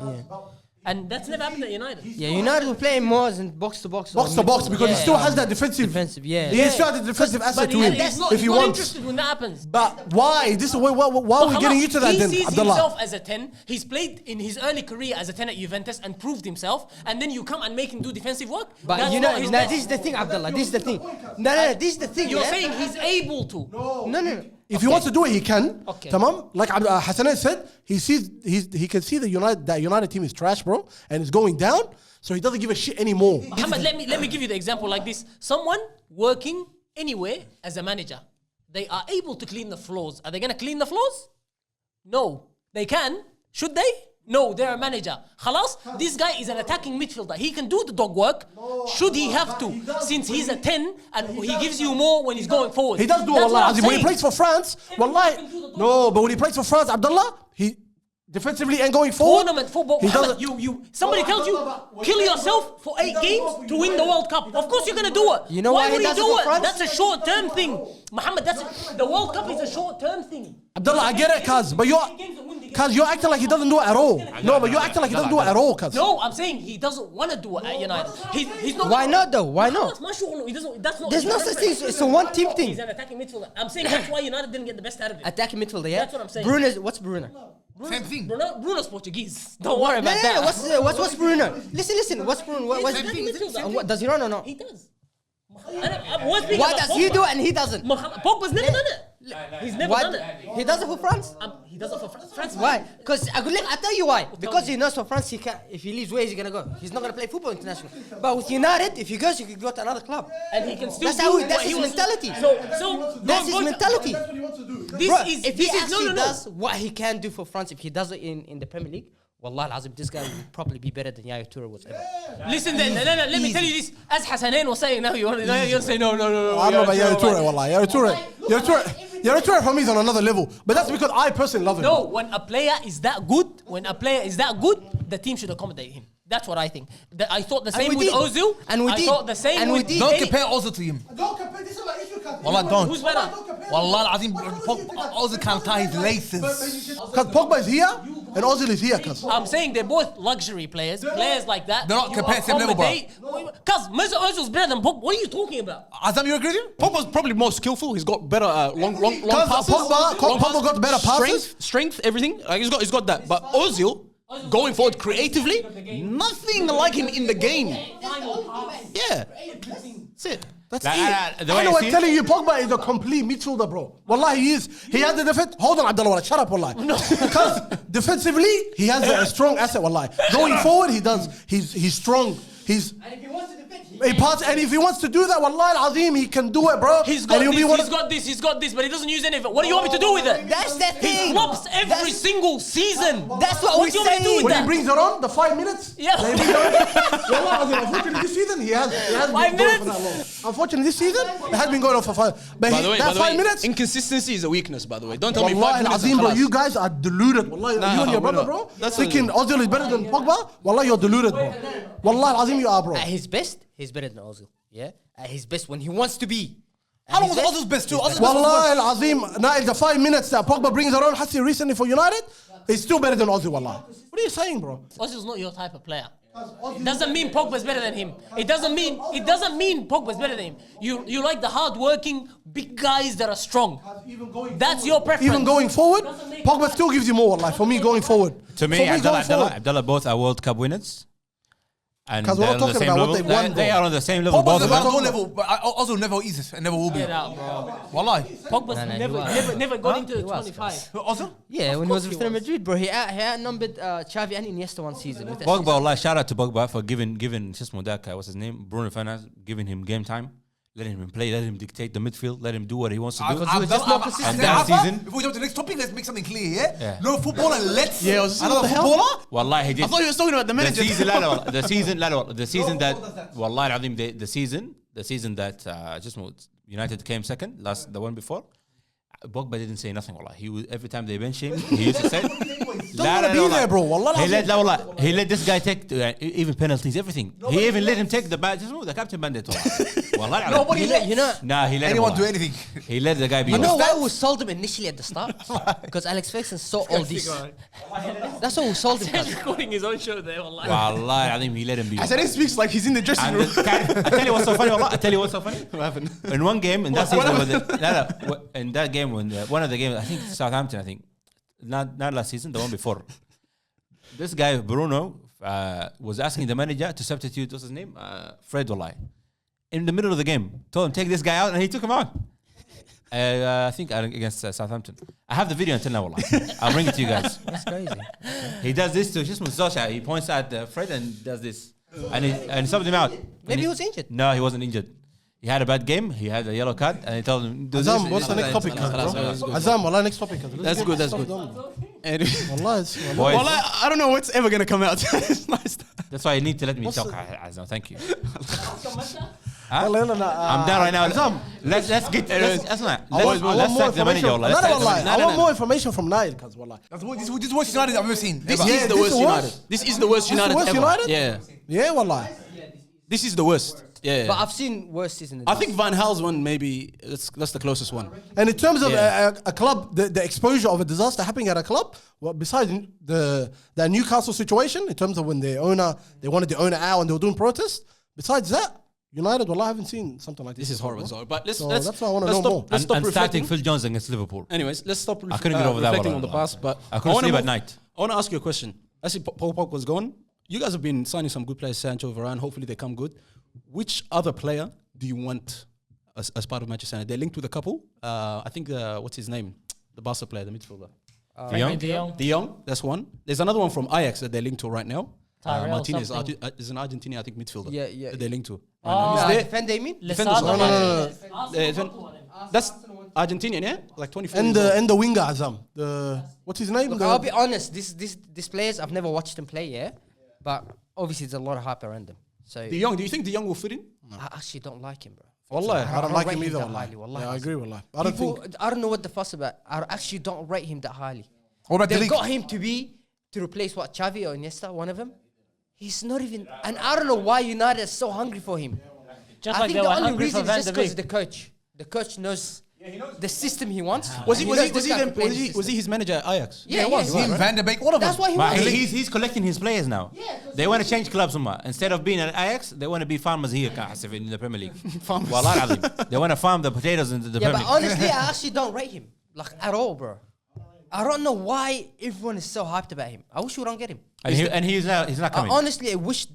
And that's never happened at United. Yeah, United will play more in box to box. Box to box, because he still has that defensive. Yeah. He still has the defensive asset to him He's if he not wants. interested when that happens. But why? Why are we getting into that he then, sees Abdullah? himself as a 10. He's played in his early career as a 10 at Juventus and proved himself. And then you come and make him do defensive work. But That's you know, not his now best. this is the thing, Abdullah. This is the thing. No, this is the thing. You're saying he's able to. No. If he wants to do it, he can. Okay. Tamam? Like Hassanet said, he can see that United team is trash, bro, and it's going down, so he doesn't give a shit anymore. Muhammad, let me give you the example like this. Someone working anywhere as a manager, they are able to clean the floors. Are they going to clean the floors? No. They can. Should they? No, they're a manager. Khalas, this guy is an attacking midfielder. He can do the dog work. Should he have to? Since he's a 10 and he gives you more when he's going forward. He does do wallah. When he plays for France, wallahi. No, but when he plays for France, Abdullah, he defensively and going forward. Tournament football. Muhammad, somebody tells you, kill yourself for 8 games to win the World Cup. Of course you're going to do it. You know why would he do it? That's a short-term thing. Muhammad, the World Cup is a short-term thing. Abdullah, I get it, cuz, but you're acting like he doesn't do it at all. No, but you're acting like he doesn't do it at all, cuz. No, I'm saying he doesn't want to do it at United. He's not. Why not though? Why not? He doesn't. That's not. There's no such thing. It's a one-team thing. He's an attacking midfielder. I'm saying that's why United didn't get the best out of it. Attacking midfielder, yeah. That's what I'm saying. What's Bruno? Same thing. Bruno's Portuguese. Don't worry about that. What's Bruno? Listen. What's Bruno? What does he run or not? He does. Why does he do it and he doesn't? Pogba's never done it. He's never done it. He does it for France? He does it for France. Why? Because I'll tell you why. Because he knows for France, if he leaves, where is he gonna go? He's not gonna play football international. But with United, if he goes, he could go to another club. And he can still that's his mentality. That's his mentality. If he actually does what he can do for France, if he does it in the Premier League, Wallah al-Azim, this guy will probably be better than Yaya Toure was ever. Listen then, let me tell you this. As Hassanain was saying now, you want to say no. I don't know about Yaya Toure, wallah. Yaya Toure for me is on another level. But that's because I personally love him. No, when a player is that good, the team should accommodate him. That's what I think. I thought the same with Ozil. And we did. I thought the same with... Don't compare Ozil to him. Don't compare, this is my issue. Wallah, don't. Who's better? Wallah, I think Ozil can't tie his laces. Because Pogba is here and Ozil is here, cuz. I'm saying they're both luxury players like that. They're not compared same level, bro. Cuz Ozil's better than Pogba. What are you talking about? Azam, you agree with him? Pogba's probably more skillful. He's got better long passes. Pogba got better passes. Strength, everything. Like he's got that. But Ozil, going forward creatively, nothing like him in the game. Yeah, that's it. That's it. I know I'm telling you, Pogba is a complete midfielder, bro. Wallah, he is. He has the defense. Hold on, Abdullah, shut up, wallah. Because defensively, he has a strong asset, wallah. Going forward, he does. He's strong. And if he wants to do that, wallah al-azim, he can do it, bro. He's got this, but he doesn't use any of it. What do you want me to do with it? That's the thing. He flops every single season. That's what we're saying. When he brings it on, the 5 minutes. Yeah. Unfortunately, this season, he has 5 minutes. For that long. Unfortunately, this season, it has been going on for 5. But by the way, 5 minutes. Inconsistency is a weakness, by the way. Don't tell me 5 Wallah minutes. al-azim, bro, you guys are deluded. Wallah, you and your brother, bro. Thinking Ozil is better than Pogba. Wallah, you're deluded, bro. Wallah al-azim, you are, bro. At his best, he's better than Ozil. Yeah, at his best when he wants to be. How long was Ozil's best too? Wallah al-azim, now the 5 minutes that Pogba brings around Hassi recently for United, it's still better than Ozil, wallah. What are you saying, bro? Ozil's not your type of player. It doesn't mean Pogba's better than him. It doesn't mean Pogba's better than him. You like the hard-working big guys that are strong. That's your preference. Even going forward, Pogba still gives you more, wallah. For me, going forward. To me, Abdullah, both are World Cup winners. And because we're not talking about what they've won. They are on the same level. Pogba's at their level, but Ozil never is and never will be. Get out, bro. Wallahi. Pogba's never got into the 25. Ozil? Yeah, when he was with Real Madrid, bro, he outnumbered Xavi and Iniesta one season. Pogba, Allah, shout out to Pogba for giving what's his name, Bruno Fernandes, giving him game time. Letting him play, let him dictate the midfield, let him do what he wants to do. And that season, before we jump to the next topic, let's make something clear, yeah? No footballer, let's... Yeah, another footballer? Wallahi, he did. I thought you were talking about the manager. The season that... Wallahi, I think the season that United came second, the one before, Pogba didn't say nothing, wallah. Every time they bench him, he used to say... He let this guy take even penalties, everything. He even let him take the captain bandit. Nobody let he let anyone do anything. He let the guy be. You know why we sold him initially at the start? Because Alex Ferguson saw all this. That's why we sold him. He's recording his own show there. Wallahi, I think he let him be. I said he speaks like he's in the dressing room. I tell you what's so funny. What happened? In one game, in that season, in that game, when one of the games, I think Southampton, not last season, the one before. This guy Bruno was asking the manager to substitute. What's his name? Fred Wallahi. In the middle of the game, told him take this guy out, and he took him out. I think against Southampton. I have the video until now, Wallah. I'll bring it to you guys. That's crazy. He does this to Solskjær. He points at Fred and does this, and he subbed him out. Maybe he was injured. No, he wasn't injured. He had a bad game. He had a yellow card, and he told him. Azam, what's the next topic? Azam, next topic. That's good. Wallah, it's- Boys, Well, I don't know what's ever gonna come out. It's nice. that's why you need to let me talk, Azam. Thank you. يلا يلا I'm done right now. Let's get. Let's sack the manager. No, Let's no, sack- I want more information from Nile, cuz wallah. This is the worst United I've ever seen. This ever. is the this worst is United. worse? This is the worst This is United worse ever. United? Yeah, Yeah, wallah. this is the worst. Yeah, But I've seen worse seasons. I think Van Gaal's one maybe that's the closest one. And in terms of Yeah. a club, the exposure of a disaster happening at a club, well, besides the Newcastle situation, in terms of when they wanted the owner out and they were doing protests, besides that, United, well, I haven't seen something like this. This is horrible. before. So, but let's So let's that's why I wanna let's know stop, more. Let's stop and reflecting. starting Phil Jones against Liverpool. Anyways, let's stop. I couldn't get over that reflecting one. on the past. But I couldn't wanna sleep at move- night. I want to ask you a question. I see Paul Pogba was gone. You guys have been signing some good players, Sancho, Varane. Hopefully they come good. Which other player do you want as part of Manchester United? They're linked with a couple. I think what's his name? The Barca player, the midfielder. De Jong? De Jong, that's one. There's another one from Ajax that they're linked to right now. Tyrell Martinez something. is an Argentinian, I think, midfielder. Yeah. That they're linked to. Defender, you mean? Defenders. No. That's Argentinian, yeah? Like 24 years old. And the winger, Azam. What's his name? Look, I'll be honest. These players, I've never watched them play, yeah. But obviously, there's a lot of hype around them. So De Jong, do you think De Jong will fit in? I actually don't like him, bro. Wallah, I don't like rate him either, that wallah. highly, wallah. Yeah, I agree, wallah. I don't know what the fuss about. I actually don't rate him that highly. What about the They league? got him to replace what, Xavi or Iniesta, one of them. He's not even, and I don't know why United is so hungry for him. Just I like think they the were only hungry reason for is Van just de because Beek. the coach. The coach knows the system he wants. Was and knows this guy can play the he system. his manager at Ajax? Yeah, He was. Him, Van de Beek, all of them. That's why he But wants. he's collecting his players now. They want to change clubs, instead of being at Ajax, they want to be farmers here in the Premier League. Farmers. Wallah al-azim. They want to farm the potatoes in the Yeah, Premier but League. honestly, I actually don't rate him like at all, bro. I don't know why everyone is so hyped about him. I wish we don't get him. And he's not coming. Honestly, I wish.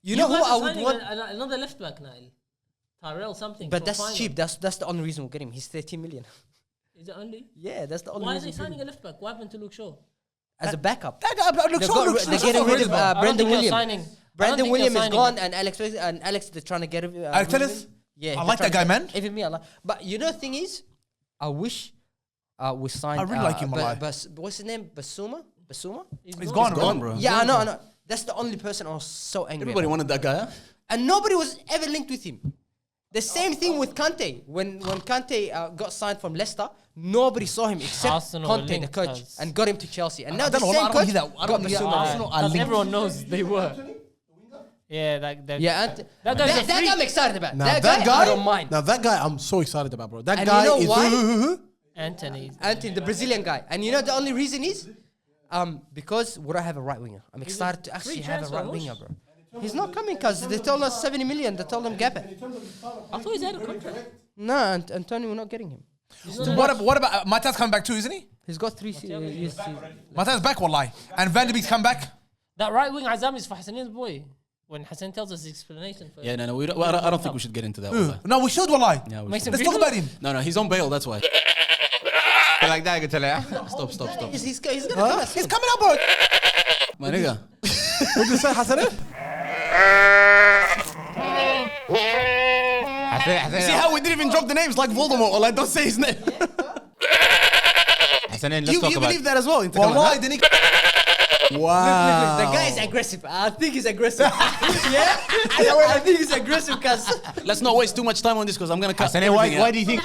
You know who guys I are would signing want, another left back, Nile. Tyrell something. but for that's final. cheap. That's the only reason we'll get him. He's 13 million. Is it only? Yeah, that's the only Why are reason. they we'll get signing him. a left back? What happened to Luke Shaw? As a backup. That guy They're getting rid of I don't Brendan think they're Williams. signing. Brandon Williams is signing gone, him. and Alex they're trying to get rid of. Alex Telles? Yeah, I they're like that trying guy, to- man. Even me, I like. But you know, the thing is, I wish we signed. I really like him a lot. What's his name? Basuma. He's gone, bro. Yeah, I know. That's the only person I was so angry. Everybody about. wanted that guy, huh? And nobody was ever linked with him. The same thing with Kante. When Kante got signed from Leicester, nobody saw him except Arsenal were Conte, the linked coach, us. and got him to Chelsea. And now I the don't know, same I don't coach hear that. I got don't Basuma. know. Arsenal are Because linked. everyone knows they were. Yeah, that Yeah, That guy's a that freak. guy I'm excited about. Now that that guy, I guy, don't mind. now that guy, I'm so excited about, bro. That And guy you know is why? who? Anthony. Anthony, the Brazilian guy. And you know the only reason is because would I have a right winger? I'm excited to actually have a transfer, right Mush. winger, bro. He's not coming because they told us 70 million. They told him gap it. I thought he's had a contract. No, Antonio, we're not getting him. So what about Mata's coming back too, isn't he? He's got 3 years. Mata's back, wallahi. And Van de Beek's come back. That right wing Azam is for Hassanin's boy. When Hassan tells us the explanation for Yeah, no, we don't, I don't think we should get into that. Wallahi. No, we should, wallahi. Yeah, we Makes should. him Let's talk about him. No, he's on bail. That's why. Like that, I can tell you. Stop. He's gonna come out He's soon. coming up, bro. My nigga. What did you say, Hassan? See how we didn't even drop the names like Voldemort? Or like, don't say his name. Let's You talk about believe that as well? Wallahi, didn't he? Wow. The guy is aggressive. I think he's aggressive. Yeah? I think he's aggressive because. Let's not waste too much time on this because I'm gonna cut. Hassan, why everything do you think?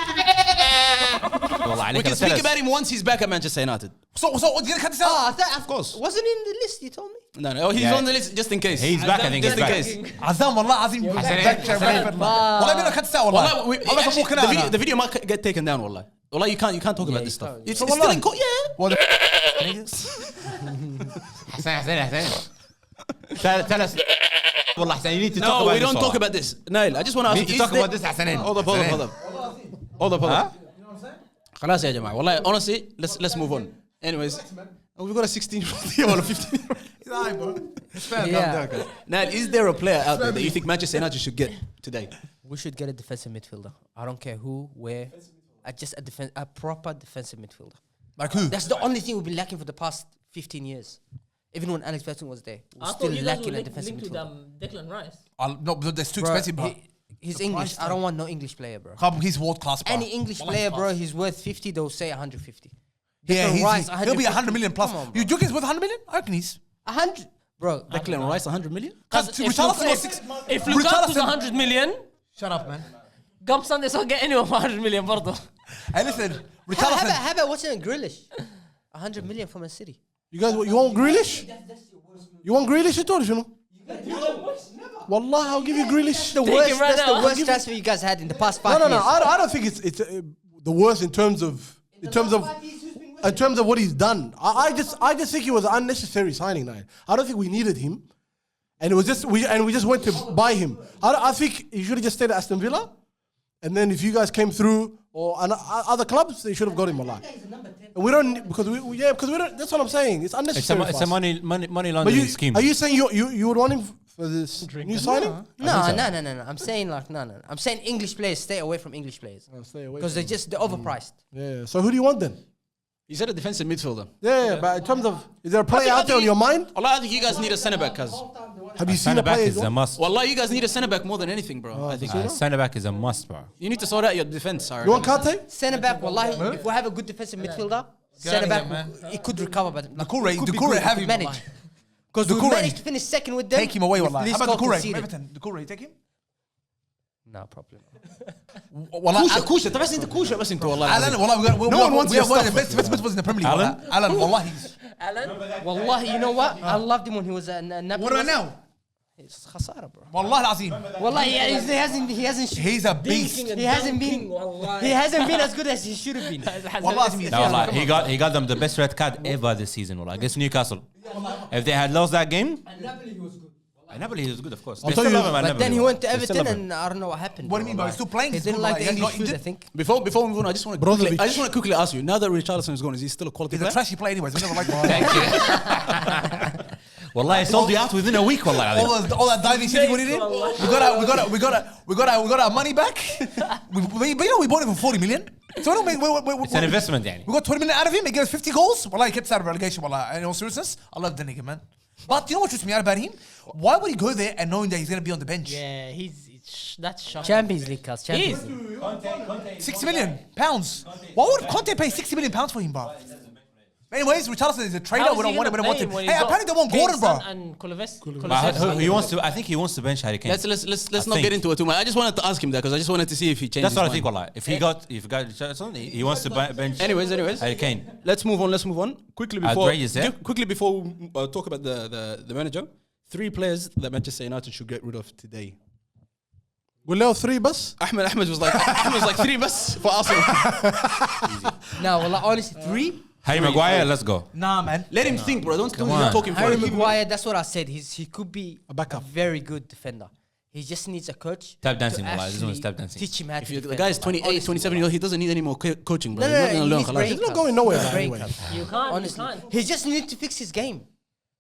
We can speak about him once he's back at Manchester United. So you're gonna cut this out? Oh, I thought, Of course. Wasn't he in the list, you told me? No, he's Yeah. on the list just in case. He's back, I think. Just He's in back. case. Azam, wallah, Azim. Wallah, I'm gonna cut this out, wallah. Wallah, I'm gonna walk it out. the video might get taken down. Wallah, wallah, you can't talk about this stuff. It's wallah. still in court. Yeah. Hassan. Tell us. Wallah, Hassan, you need to talk No, about we this. don't talk about this. Nail, I just want to ask We need you. to talk about this, Hassan. Hold up. خلاص يا جماعة. والله, honestly, let's move on. Anyways, we've got a 16-year-old here or a 15-year-old. Yeah. Now, is there a player out there that you think Manchester United should get today? We should get a defensive midfielder. I don't care who, where. Just a proper defensive midfielder. Like who? That's the only thing we've been lacking for the past 15 years. Even when Alex Ferguson was there, we're I still thought you guys lacking were a defensive linked with midfielder. Declan Rice. No, but that's too Bro, expensive, bro. He's English. I don't want no English player, bro. He's world class, bro. Any English Wallah, player, he's bro, class. he's worth 50. They'll say 150. Yeah, Rice, he'll be 100 million plus. Come on, You think he's worth 100 million? I reckon he's. 100, bro. Declan Rice, 100 million. Because If Lukaku's Richarlison- 100 million, Shut up, man. Gump Sundays won't get anyone for 100 million برضه. Hey, listen, How Richarlison. about watching Grealish? 100 million from a city. You guys, you want Grealish? You want Grealish at all, you know? Wallah, I'll give you Grealish. The Take worst, it right that's now. the worst transfer you guys had in the past 5 No, years. I don't think it's the worst in terms of what he's done. I just think it was an unnecessary signing. Now I don't think we needed him, and it was just we just went to buy him. I think he should have just stayed at Aston Villa, and then if you guys came through or other clubs, they should have got him a lot. And we don't because we don't. That's what I'm saying. It's unnecessary. It's a money But laundering scheme. are you saying you would want him for this new signing? No. I'm saying no. I'm saying English players, stay away from English players. Stay away Because they're overpriced. Yeah. So who do you want then? He said a defensive midfielder. Yeah, but in terms of, is there a player out there on your mind? Allah, I think you guys need a centre back, cuz. Have you seen Centre a back player? is a must. Wallah, you guys need a centre back more than anything, bro. I think Centre back is a must, bro. you need to sort out your defense. You want Kante? Centre back, wallahi, if we have a good defensive midfielder, centre back, it could recover. But Doucouré have him, manage. wallahi. Because we Doucouré. managed to finish second with them. Take him away, with wallah. least How about goal Doucouré? conceded. Everton, Doucouré, take him? No problem. كوشة تبع انت كوشة بس انت والله Alan, wallah, No one wants we have your one of the stuff. best midfielders in the Premier League. Alan? wallah. Alan, wallah, he's... Alan, Wallahi, you know what? I loved him when he was at Napoli. What about now? It's khasara, bro. Wallah al-azim. Wallahi, he hasn't He's a beast. he hasn't been as good as he should have been. Wallah al-azim, he's No, like, he got them the best red card ever this season, wallah, against Newcastle. If they had lost that game, Napoli he was good, of course. They tell still you- love him at But Napoli, then he wallah. went to They still Everton love him. and I don't know what happened. What do you mean, bro? He's still playing? He He's didn't good, like bro. the He English got food, I injured. think. Before we move on, I just want to quickly ask you. Now that Richarlison is gone, is he still a quality He's a player? trashy player anyways. We never liked him. Wallah, I sold you out within a week, wallah. all that diving shit he did. We got our money back. But you know we bought him for 40 million. So It's an investment, yani. We got 20 million out of him. He gave us 50 goals. Wallah, he kept us out of relegation. Wallah, in all seriousness, I love the nigga, man. But you know what trips me out about him? Why would he go there and knowing that he's gonna be on the bench? yeah, that's shocking. Champions League, cuz. He Champions is. League. £60 million. Why would Conte pay £60 million for him, bro? Anyways, Richarlison is a trader. How is We don't he want him. We gonna don't want play him. when Hey, he's got apparently they want Gordon, bro. Kane, Son and Kulusevski? But he wants to. I think he wants to bench Harry Kane. Let's not get into it too much. I just wanted to ask him that because I just wanted to see if he changed. That's what I his think, mind. wallah. If he got Richarlison, he wants to bench. Anyways, Harry Kane. let's move on. Quickly before Outrageous, eh? quickly before we talk about the manager, 3 players that Manchester United should get rid of today. We'll 3 bus. Ahmed was like 3 bus for Arsenal. No, well, honestly, 3. Harry Maguire, let's go. Nah, man. Let him think, bro. Don't on. talking for Harry him. Maguire, that's what I said. He could be a backup. very good defender. He just needs a coach. Tap dancing, to wallah. This one is actually tap dancing. Teach him how to The defend. guy is 28, Honestly, 27 years old. He doesn't need any more coaching, bro. No, He's not gonna learn he's khalas. great, He's not cuz. going nowhere He's now great, anyway. cuz. You can't. Honestly, You can't. he just needs to fix his game.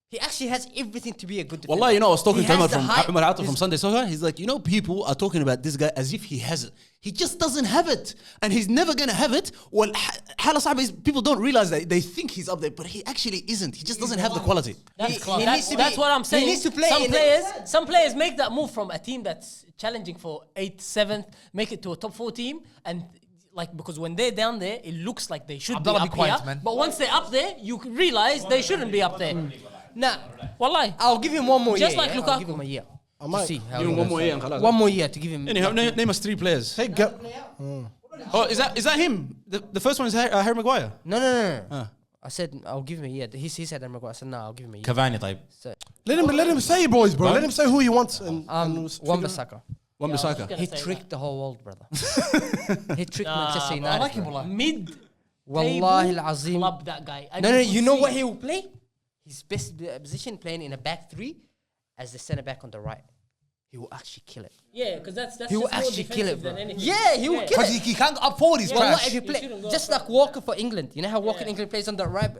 He actually has everything to be a good defender. Wallah, you know, I was talking He to Umar has the from height. Umar Atta from Sunday Soccer. He's like, you know, people are talking about this guy as if he has it. He just doesn't have it, and he's never gonna have it. Well, حالة صعبة is people don't realize that they think he's up there, but he actually isn't. He just doesn't have the quality. That's, he needs to that's be- what I'm saying. he needs to play Some players make that move from a team that's challenging for 8th, 7th, make it to a top 4 team, and like because when they're down there, it looks like they should Abdullah, be be up quiet, here. man. But once they're up there, you realize they shouldn't be up there. Nah, Wallahi. I'll give him one more Just year. like I'll Lukaku. give him a year. I might. See how Give him he one does. more year and khalas. One more year to give him. Anyhow, name us 3 players. Hey, go. Oh, is that him? The first one is Harry Maguire. No. I said I'll give him a year. He said I'm I said no, I'll give him a year. Cavani, type. So, Let him say, boys, bro. Let him say who he wants. And Wan-Bissaka. Wan-Bissaka. He tricked the whole world, brother. He tricked Manchester United. I like him, bro. wallah. Mid. Wallahi al-Azim. Club that guy. And No, could you know see- what he will play? His best position playing in a back 3 as the centre back on the right. He will actually kill it. Yeah, because that's He will just more actually kill it, defensive bro. than anything. Yeah, he will kill Because it. he can't go up forward, he's Wallah, trash. if you He play shouldn't go just up like Walker for England, you know how Walker in England plays on the right.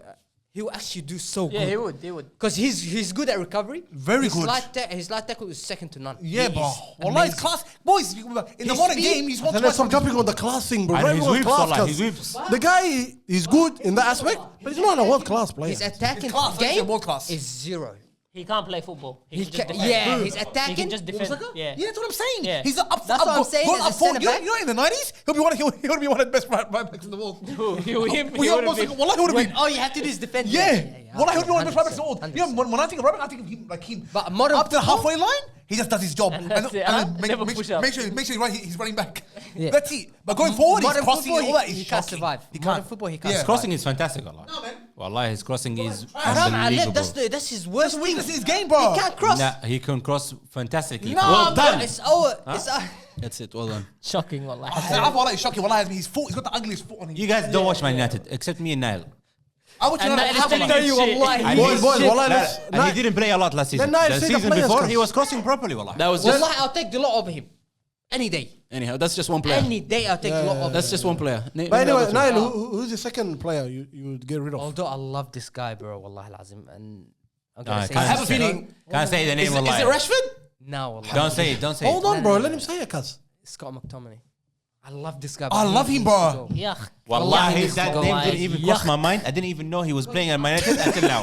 He will actually do so good. Yeah, he would. He would. Because he's good at recovery. Very good. His light tackle is second to none. Yeah, He bro. is Wallah, he's amazing. class. Boys, in the His modern speed- game, he's one Let's stop jumping on the class thing, bro. And his Everyone's whips, class, wallah, cuz. his whips. The guy is good in that aspect, but he's not a world class player. His attacking His class, game world class. is 0. He can't play football. He can just ca- defend. yeah, he's He attacking. can just defend. Yeah. Yeah, that's what I'm saying. Yeah. He's up. That's what I'm saying going as a up forward. centre-back. You know, in the 90s, he'll be one of the best right backs in the world. Him, he Wallah, would've he would have been. All you have to do is defend. Yeah. Wallah, he would be one of the best right backs in the world. 100%. You know, when I think of right back, I think of him like him. But modern up to the football- halfway line, he just does his job. That's it, huh? Never push up. Make sure he's running back. Yeah. That's it. But going forward, he's Modern crossing football, and all that. he He's can't shocking. survive. He Modern can't. football, he Yeah. can't His survive. crossing is fantastic, Allah. No, man. Wallah, his crossing is Haram unbelievable. alek, that's his worst thing. That's his game, bro. He can't cross. Nah, he can cross fantastically. No, Well bro, done. it's over. It's That's it. Well done. Shocking, wallah. Wallah, he's shocking. Wallah, his foot. He's got the ugliest foot on him. You guys don't watch Man United, except me and Nail. I watch And United. that is telling Wallah. you shit. And Boys, he- boys, wallah, Nah, let's- and he didn't play a lot last season. Then Nail The say the season players before, come. he was crossing properly, wallah. That was just Wallahi, I'll take the lot over him. Any day. anyhow. That's just one player. Any day I'll take the lot over That's him. just one player. But anyway, Nail, who's the second player you would get rid of? Although I love this guy, bro, wallahi al-azim. And I'm Nah, gonna say can't I have a say- feeling. Can't say the name, Is wallah. it Rashford? no, wallahi. Don't say it, don't say Hold it. on, bro. Let him say it, cuz. Scott McTominay. I love this guy. I love him, bro. bro. Yeah. Wallahi, needs to that go. name didn't even cross my mind. I didn't even know he was playing at Man United until now.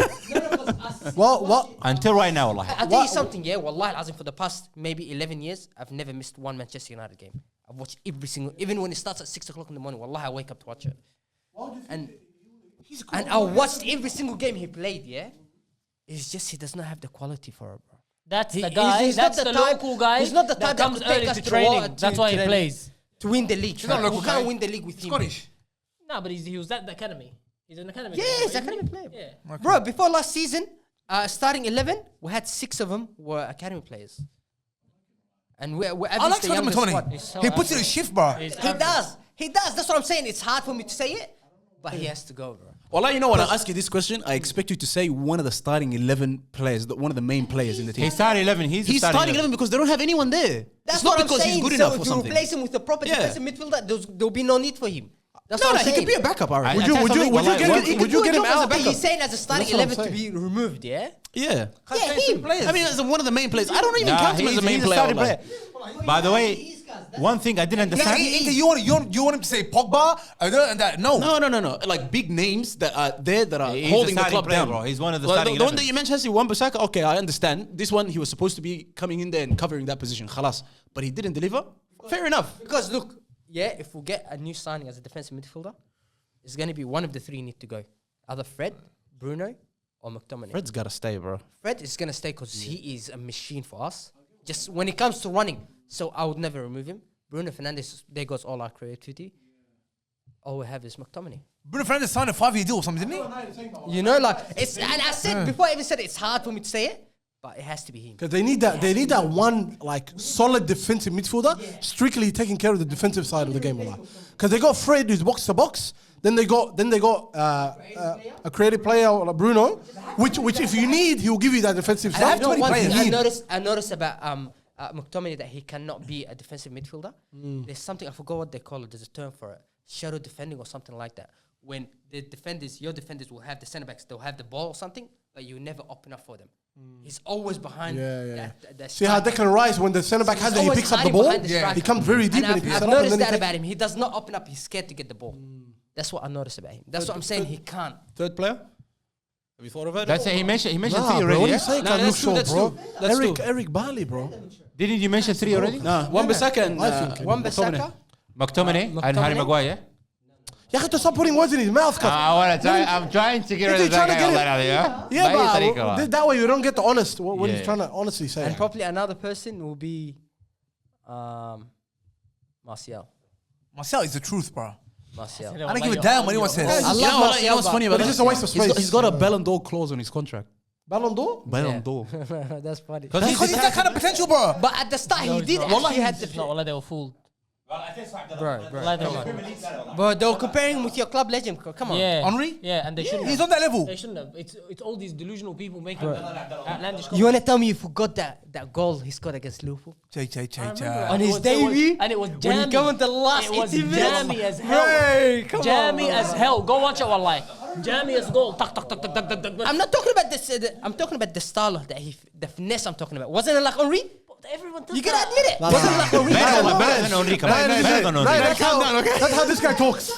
What? Until right now, wallah. I'll tell you something, yeah. Wallahi al-azim, for the past maybe 11 years, I've never missed one Manchester United game. I've watched every single, even when it starts at 6 o'clock in the morning, wallahi, I wake up to watch it. And I watched every single game he played, yeah. It's just he does not have the quality for it, bro. That's He- the guy. he's not That's the the type- local guy. he's not the type that that comes could take early us to to training. war- That's to- why to he the- plays. To win the league. not a local We can't guy. win the league with him. Scottish. No, but he was at the academy. He's an academy. Yeah, player, he's isn't he? academy player. Yeah. Bro, before last season, starting 11, we had 6 of them were academy players. And we're I average like the Scott youngest squad. McTominay. so He puts it in shift, bro. He's He does. He does. That's what I'm saying. It's hard for me to say it, but he has to go, bro. Well, you know when I ask you this question, I expect you to say one of the starting 11 players, one of the main players in the team. He started 11. He's He's starting 11 because they don't have anyone there. That's it's not what because I'm saying. he's good so enough if or you something. replace him with a proper Yeah. defensive midfielder, there'll be no need for him. That's No, what no, I'm he saying. could be a backup, I reckon. Would you get him Would out? But he's saying as a starting That's what I'm 11 to saying. be removed, yeah? Yeah. Yeah, him. I mean, as one of the main players. I don't even Nah, count him as he's a main a player. starting like. player. By the way, one thing I didn't understand. You want him to say Pogba and that? No. No. Like big names that are there that are He's holding a the starting club player, down. bro. He's one of the Well, starting the one 11. that you mentioned, Wan-Bissaka, okay, I understand. This one, he was supposed to be coming in there and covering that position. Khalas. But he didn't deliver. Fair enough. Because look, yeah, if we get a new signing as a defensive midfielder, it's going to be one of the three need to go. Either Fred, Bruno, or McTominay. Fred's got to stay, bro. Fred is going to stay because he is a machine for us. Just when it comes to running. So I would never remove him. Bruno Fernandes, there goes all our creativity. All we have is McTominay. Bruno Fernandes signed a 5-year deal or something, didn't he? You know, like, it's, and I said, before I even said it, it's hard for me to say it, but it has to be him. Because they need that one like solid defensive midfielder, strictly taking care of the defensive side of the game. Because they got Fred who's box to box. Then they got a creative player like Bruno, which if you need, he will give you that defensive And I have side. to One players thing need. I noticed about McTominay that he cannot be a defensive midfielder. There's something, I forgot what they call it. There's a term for it. Shadow defending or something like that. When the defenders, your defenders will have the centre backs, they'll have the ball or something, but you never open up for them. He's always behind. That See how Declan Rice, when the centre back has it, he picks up the ball. He comes very deep. And And he picks I've it up and noticed then that he about him. He does not open up. He's scared to get the ball. That's what I noticed about him. That's what I'm saying. He can't. Third player? Have you thought of it? That's it. He mentioned Nah, three bro, already. what are Yeah? you saying? No, Can't that's look two, that's bro. two. That's two. Eric Barley, bro. Didn't you mention 3 already? No, Wan-Bissaka and Wan-Bissaka. McTominay and Harry Maguire. You have to stop putting words in his mouth. I'm trying to get rid of Is he trying to that get guy. it? Yeah, but that way you don't get the honest. What Yeah. he's trying to honestly say. And probably another person will be Martial. Marcel is the truth, bro. Martial. I don't give a damn what anyone says. I love You know Martial, what's funny but about it's that? just a waste of space. He's got a Ballon d'Or clause on his contract. Ballon d'Or? Ballon d'Or. That's funny. Because he's that kind of potential, bro. But at the start, he did actually had the. No, wallah, they were fooled. Bro. Wallah, they were. But they were comparing him with your club legend. Come on. Yeah. Henry? Yeah, and they shouldn't He's have. on that level. They shouldn't have. It's all these delusional people making outlandish You want to tell me you forgot that goal he scored against Liverpool? On his debut? And it was When jammy. he came in the last It was 80 minutes. jammy as hell. Hey, come Jammy on, as hell. Go watch it, wallahi. Jammy as goal. Tak, tak, tak, tak, tak, tak, tak. I'm not talking about this. I'm talking about the style that the finesse. I'm talking about. Wasn't it like Henry? Everyone does You that. gotta admit it. Wasn't it like Henry? Better than Enrique. Better than Enrique. That's how this guy talks.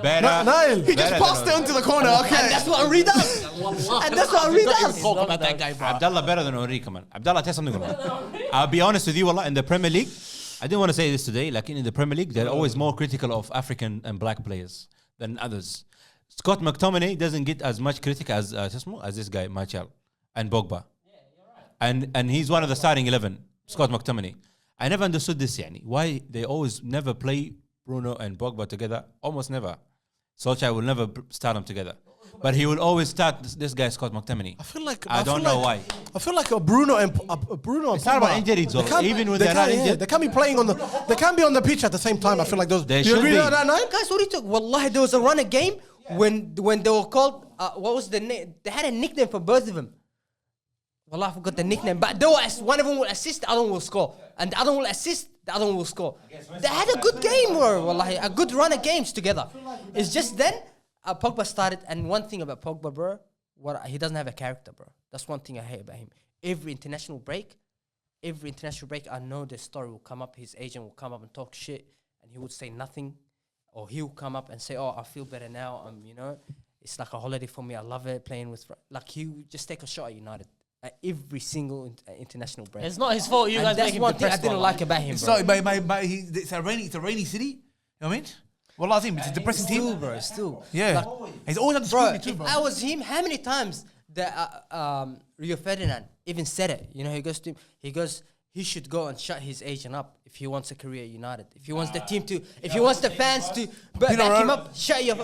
Better. Nail. He just passed it into the corner. Okay. And that's what Henri does. And that's what Henri does. Talk about that guy, bro. Abdullah better than Henri, come on. Abdullah, tell something. I'll be honest with you, wallah, in the Premier League, I didn't want to say this today, like in the Premier League, they're always more critical of African and black players than others. Scott McTominay doesn't get as much critic as this guy, Martial, and Pogba. And he's one of the starting 11, Scott McTominay. I never understood this, yani. Why they always never play Bruno and Pogba together, almost never. Solskjaer will never start them together. But he will always start this guy, Scott McTominay. I don't know why. I feel like Bruno and It's not about injuries, even when they're not injured. They can't be playing on the. They can't be on the pitch at the same time. I feel like those. They Do you should agree be. with that, Naim? Guys, what do you talk? Wallahi, there was a runner game when they were called. What was the name? They had a nickname for both of them. Wallah, I forgot the nickname. But they were one of them will assist, the other one will score. And the other one will assist, the other one will score. They had a good game, bro. Wallahi, a good run of games together. It's just then, Pogba started. And one thing about Pogba, bro, he doesn't have a character, bro. That's one thing I hate about him. Every international break, I know the story will come up. His agent will come up and talk shit. And he would say nothing. Or he'll come up and say, oh, I feel better now. It's like a holiday for me. I love it, playing with... Like, he would just take a shot at United. Every single international break. It's not his fault. You guys that's make him one thing I depressed. didn't like about him, bro. So, it's a rainy city. You know what I mean? Well, I think it's a depressing team. Bro, still. Yeah. He's always had the Bro, scrutiny too, if bro. I was him, how many times that Rio Ferdinand even said it? You know, he goes to him, he should go and shut his agent up if he wants a career at United. If he wants the team to, if he wants the fans to back him up, shut your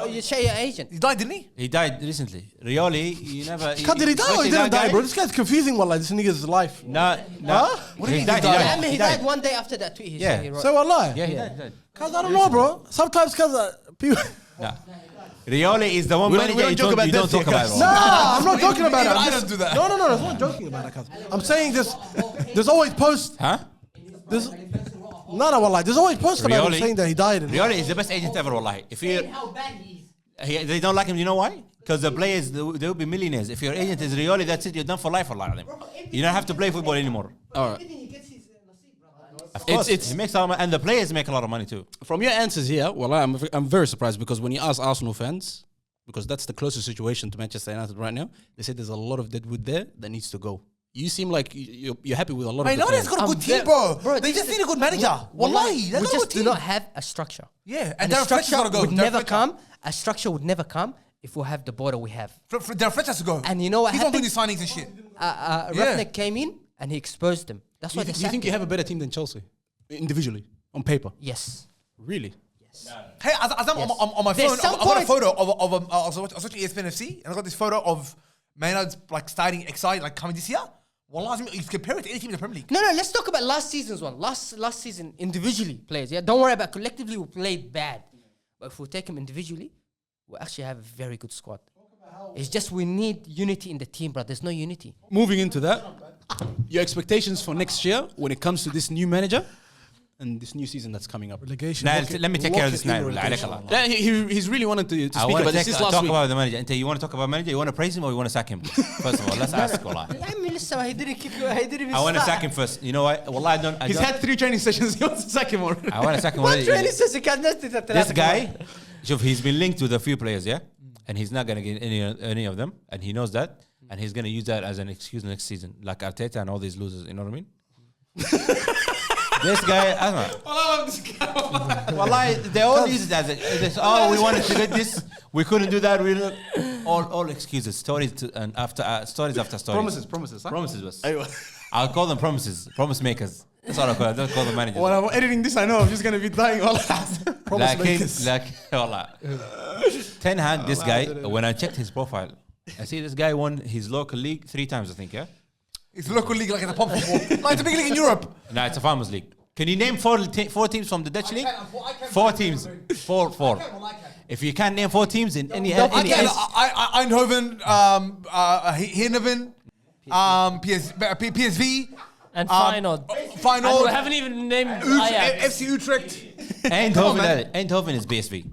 agent. He died, didn't he? He died recently. Rioli, he never... Did he die or he didn't die, bro? This guy's confusing, wallah. This nigga's life. No. What do you He mean died. He died one day after that tweet. He said he wrote. So wallah. Yeah, he died. Cause I don't know, bro. Sometimes cause people... Nah. Rioli is the one We manager don't you joke about don't this talk here, about. cuz. Nah, I'm not joking about it. Even I'm I just- don't do that. No, I'm not joking about it, cuz. I'm saying there's always posts. Huh? No, wallah. There's always posts about him Rioli- saying that he died. Rioli is the best agent ever, wallahi. If they don't like him, you know why? Because the players, they will be millionaires. If your agent is Rioli, that's it. You're done for life, wallahi. You don't have to play football anymore. All right. Of course, It's- he makes a lot of money, and the players make a lot of money too. From your answers here, well, I'm very surprised because when you ask Arsenal fans, because that's the closest situation to Manchester United right now, they said there's a lot of Deadwood there that needs to go. You seem like you're happy with a lot of I the know players. they've got a good I'm team, ve- bro. They just need a good manager. Wallahi, we just do not have a structure. Yeah, And and the Darren Fletcher's structure got to go. would Darren never Fletcher. come. A structure would never come if we have the border we have. Darren Fletcher has to go. And you know what He's not doing happened? these signings and shit. Rafnik came in and he exposed them. That's why Do they you think you sacked have a better team than Chelsea individually on paper? him. Yes. Really? Hey, as I'm Yes. on my There's phone, some I got a point- photo of I was watching ESPN FC, and I got this photo of Maynard's like starting excited, like coming this year. Wallahi, you compare it to any team in the Premier League. No, let's talk about last season's one. Last season, individually players. Yeah, don't worry about collectively we played bad. But if we take them individually, we actually have a very good squad. It's just we need unity in the team, bro. There's no unity. Moving into that, your expectations for next year when it comes to this new manager and this new season that's coming up. Relegation. Now, let me take care of this now. Yeah, he's really wanted to I speak want about to this talk last week. about the manager. Ante, you want to talk about manager? You want to praise him or you want to sack him? First of all, let's ask. Wallahi. I mean, listen, he didn't keep you. He didn't even I want to start. sack him first. You know what? Wallahi, I He's don't. had 3 training sessions. He wants to sack him already. I want to sack him What already. training session can This guy, Shuf, he's been linked with a few players, yeah? And he's not going to get any of them. And he knows that. And he's going to use that as an excuse next season. Like Arteta and all these losers, you know what I mean? This guy, I don't know. Wallahi, they all use it as we wanted to get this. We couldn't do that. All excuses. Stories after stories. Promises, huh? Promises was. I'll call them promises. Promise makers. That's all I call them. I don't call them managers. When I'm editing this, I know I'm just going to be dying all wallah. Ten Hag, this guy, when I checked his profile, I see this guy won his local league 3 times, I think, yeah? It's a local league like it's a pub football. Like it's a big league in Europe. No, it's a farmers league. Can you name 4 teams from the Dutch league? 4 teams. 4. If you can't name 4 teams in any Eindhoven, Heerenveen, PSV, And Feyenoord. Feyenoord. And we haven't even named Ajax. FC Utrecht. Eindhoven is BSV.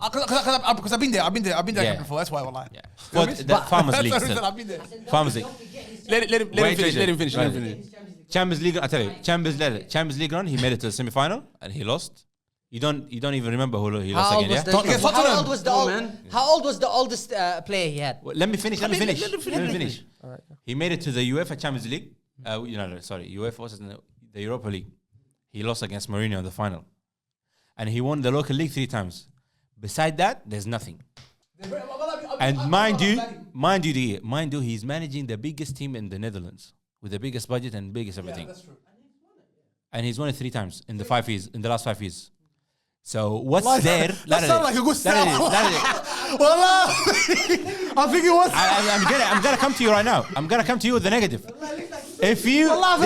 Because I've been there. I've been there Yeah. before. That's why. Wallahi. Yeah. The farmers league. That's the reason Still. I've been there. Farmers league. Let him finish. Champions League. I tell you, Champions League run. He made it to the semi-final and he lost. You don't even remember who he lost How old again, was yeah? the how old was the how old was the oldest player he had? Well, let me finish. Let me finish. He made it to the UEFA Champions League. UEFA was the Europa League. He lost against Mourinho in the final, and he won the local league 3 times. Beside that, there's nothing. And mind you, he's managing the biggest team in the Netherlands with the biggest budget and biggest everything. That's true. And he's won it 3 times in the last 5 years. So what's there? That sounds like a good start. Wallah. I'm thinking what's... I'm gonna come to you right now. I'm gonna come to you with the negative. If you are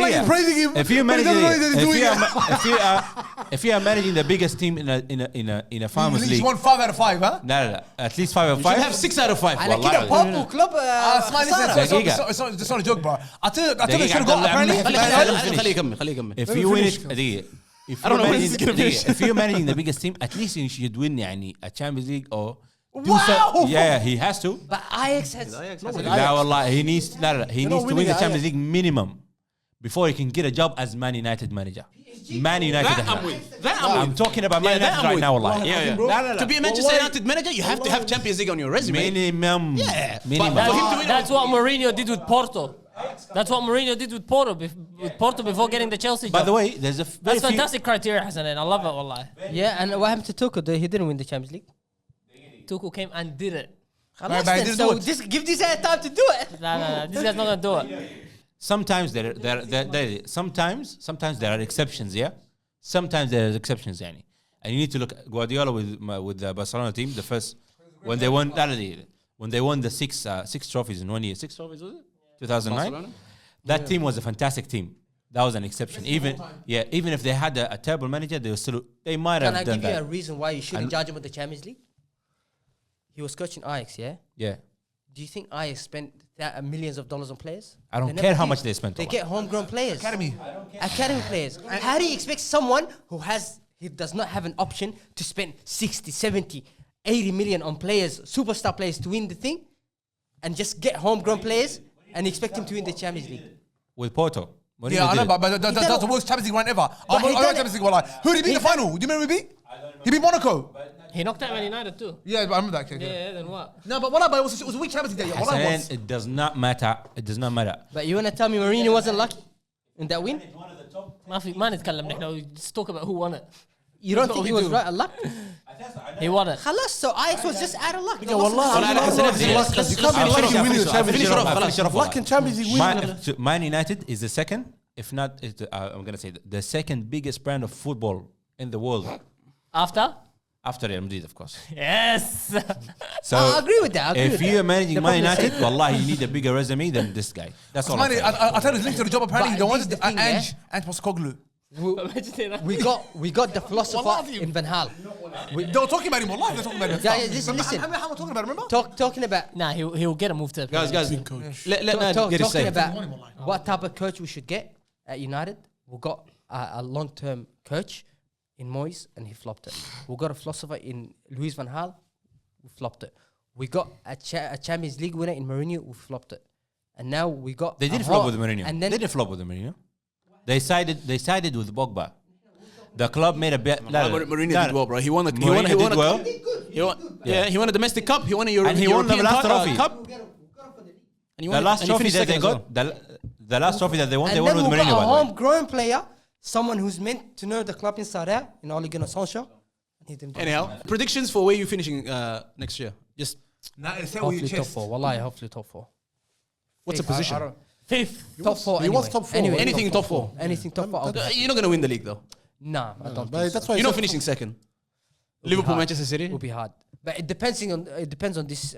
managing the biggest team in a farmers league, you want 5 out of 5, huh? No, at least 5 out of 5. You have 6 out of 5. على كده بابو كلوب It's not a joke, bro. I tell you, should have got apparently. خليه يكمل. If you win it, if you're managing the biggest team, at least you should win يعني a Champions League or do so. Yeah, he has to. But Ajax has لا والله he needs to win the Champions League minimum before he can get a job as Man United manager. Man United. I'm talking about Man United right now, والله. Yeah. To be a Manchester United manager, you have to have Champions League on your resume. Minimum. Yeah. Minimum. That's what Mourinho did with Porto. That's what Mourinho did with Porto before getting the Chelsea job. By the way, there's a that's fantastic criteria, Hassan, and I love it, wallah. Yeah, and what happened to Tuchel? He didn't win the Champions League. Tuchel came and did it. So just give this guy time to do it. No, this guy's not gonna do it. Sometimes there are exceptions, yeah. Sometimes there are exceptions, يعني. And you need to look at Guardiola with the Barcelona team. The first when they won the six trophies in 1 year. 6 trophies was it? 2009. Barcelona? That team was a fantastic team. That was an exception. Even if they had a terrible manager, they might have done that. Can I give you a reason why you shouldn't judge him with the Champions League? He was coaching Ajax, yeah? Yeah. Do you think Ajax spent millions of dollars on players? I don't care how much they spent. They get homegrown players. Academy players. How do you expect someone he does not have an option to spend 60, 70, 80 million on players, superstar players to win the thing, and just get homegrown players and expect him to win the Champions League? With Porto. Yeah, I know, but that's the worst Champions League run ever. I Champions League run. Who did he beat in the final? Do you remember who he beat? He beat Monaco. He knocked out Man United too. Yeah, but I remember that. Yeah, then what? No, but it was a weak Champions League. Hassan, it does not matter. It does not matter. But you want to tell me Mourinho wasn't lucky in that win? ما نتكلم نحن. Just talk about who won it. You don't think he was right luck? He won it. خلاص, so Ajax was just out of luck. Luck in Champions League winning. Man United is the second, if not, I'm going to say the second biggest brand of football in the world. After Real Madrid, of course. Yes. So I agree with that. If you're managing Man United, wallahi, you need a bigger resume than this guy. That's all. I tell you, linked to the job apparently. They wanted Ange Postecoglou. We got the philosopher in Van Gaal. They were talking about him. Wallahi, they're talking about him. Listen. How am I talking about him? Remember? Talking about. Nah, he'll get a move to. Guys, let Nad get his say. Talking about what type of coach we should get at United. We got a long-term coach in Moyes, and he flopped it. We got a philosopher in Louis van Gaal, we flopped it. We got a Champions League winner in Mourinho, we flopped it. And now we got... They didn't flop with Mourinho. They didn't flop with Mourinho. They sided with Pogba. The club made a bet. Mourinho did well, bro. He won a domestic cup. He won a European the last trophy. Cup. The last trophy that they got, the last trophy that they won with Mourinho. And then we got a homegrown player, someone who's meant to know the club inside out, in Ole Gunnar Solskjær. Anyhow, predictions for where you're finishing next year. Just hopefully top 4. Wallahi, hopefully top 4. What's the position? 5th. Top 4 He wants top 4. Anyway, anything top 4. Anything top 4. You're not going to win the league, though. Nah, I don't But think that's so. why You're not finishing second. Liverpool, Manchester City. It will be hard. But it depends on this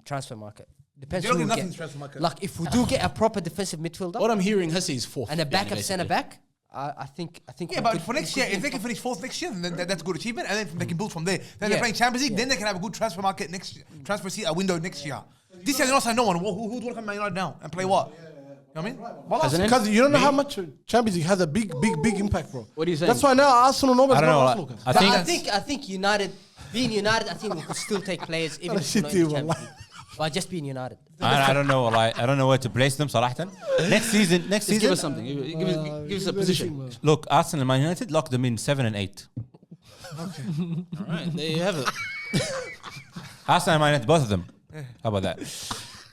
transfer market. Depends You don't who get we nothing in get. transfer market. Like, if we do get a proper defensive midfielder What I'm hearing, Hassi is 4th. and a backup centre back, I think. Yeah, but for next year, if they can finish 4th next year, then that's a good achievement, and then they can build from there. Then they're playing Champions League, then they can have a good transfer market next year, transfer window next year. This year, they're not signing no one. Who would want to come to Man United now and play what? You know what I mean? Because you don't know how much Champions League has a big impact, bro. What are you saying? That's why now Arsenal nobody's I don't know. Arsenal. I think United, being United, I think we could still take players even if we're not in the Champions League. But just being United. I don't know. I don't know where to place them. صراحة. Next season. Give us something. Give us a position. Look, Arsenal and Man United locked them in 7 and 8. All right, there you have it. Arsenal and Man United, both of them. How about that?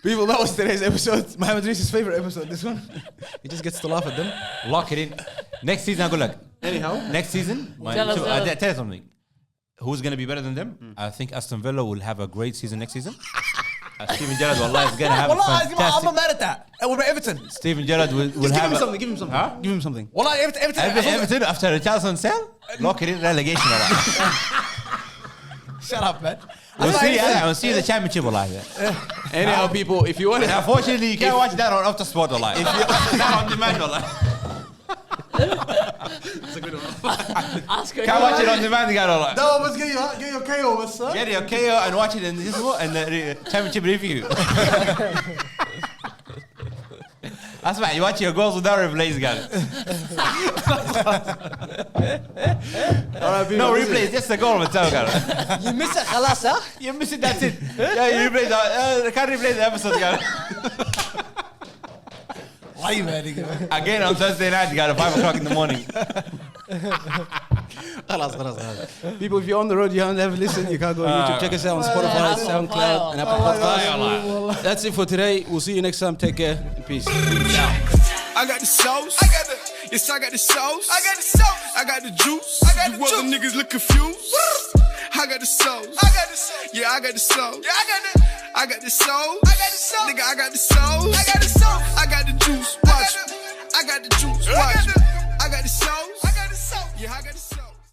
People, that was today's episode. Mohamed Rees's favorite episode. This one. He just gets to laugh at them. Lock it in. Next season, I'll go like. Anyhow, Next season, Tell us, tell you something. Who's going to be better than them? I think Aston Villa will have a great season next season. Steven Gerrard, wallah, is going to have a I'm fantastic... not mad at that. What about Everton? Steven Gerrard will Just have... give him something. Huh? Give him something. Wallah, Everton. Everton, after Richarlison sell, lock it in relegation. Wallah. Shut up, man. We'll see the championship. Wallah. Anyhow, people, if you want to... Unfortunately, you can't watch that on After Sport. Wallah. Not on demand. Wallah. That's a good one. Can't watch it on demand. Wallah. No, let's get your KO, sir. Get your KO and watch it in this one and the championship review. That's right. You watch your goals without replays, guys. No replays, just a goal with guys. You miss it, خلاص, huh? You miss it, that's it. Yeah, you replay I can't replay the episode, guys. Why, man? Again on Thursday night, guys, at 5 o'clock in the morning. خلاص. People, if you're on the road, you haven't ever listened, you can't go on YouTube. Check us out on Spotify, SoundCloud, and Apple Podcast. That's it for today. We'll see you next time. Take care. Peace. I got the sauce. I got the sauce. I got the sauce. I got the juice. You other niggas look confused. I got the sauce. Yeah, I got the sauce. I got the sauce. Nigga, I got the sauce. I got the juice. Watch. I got the juice. Watch. I got the sauce.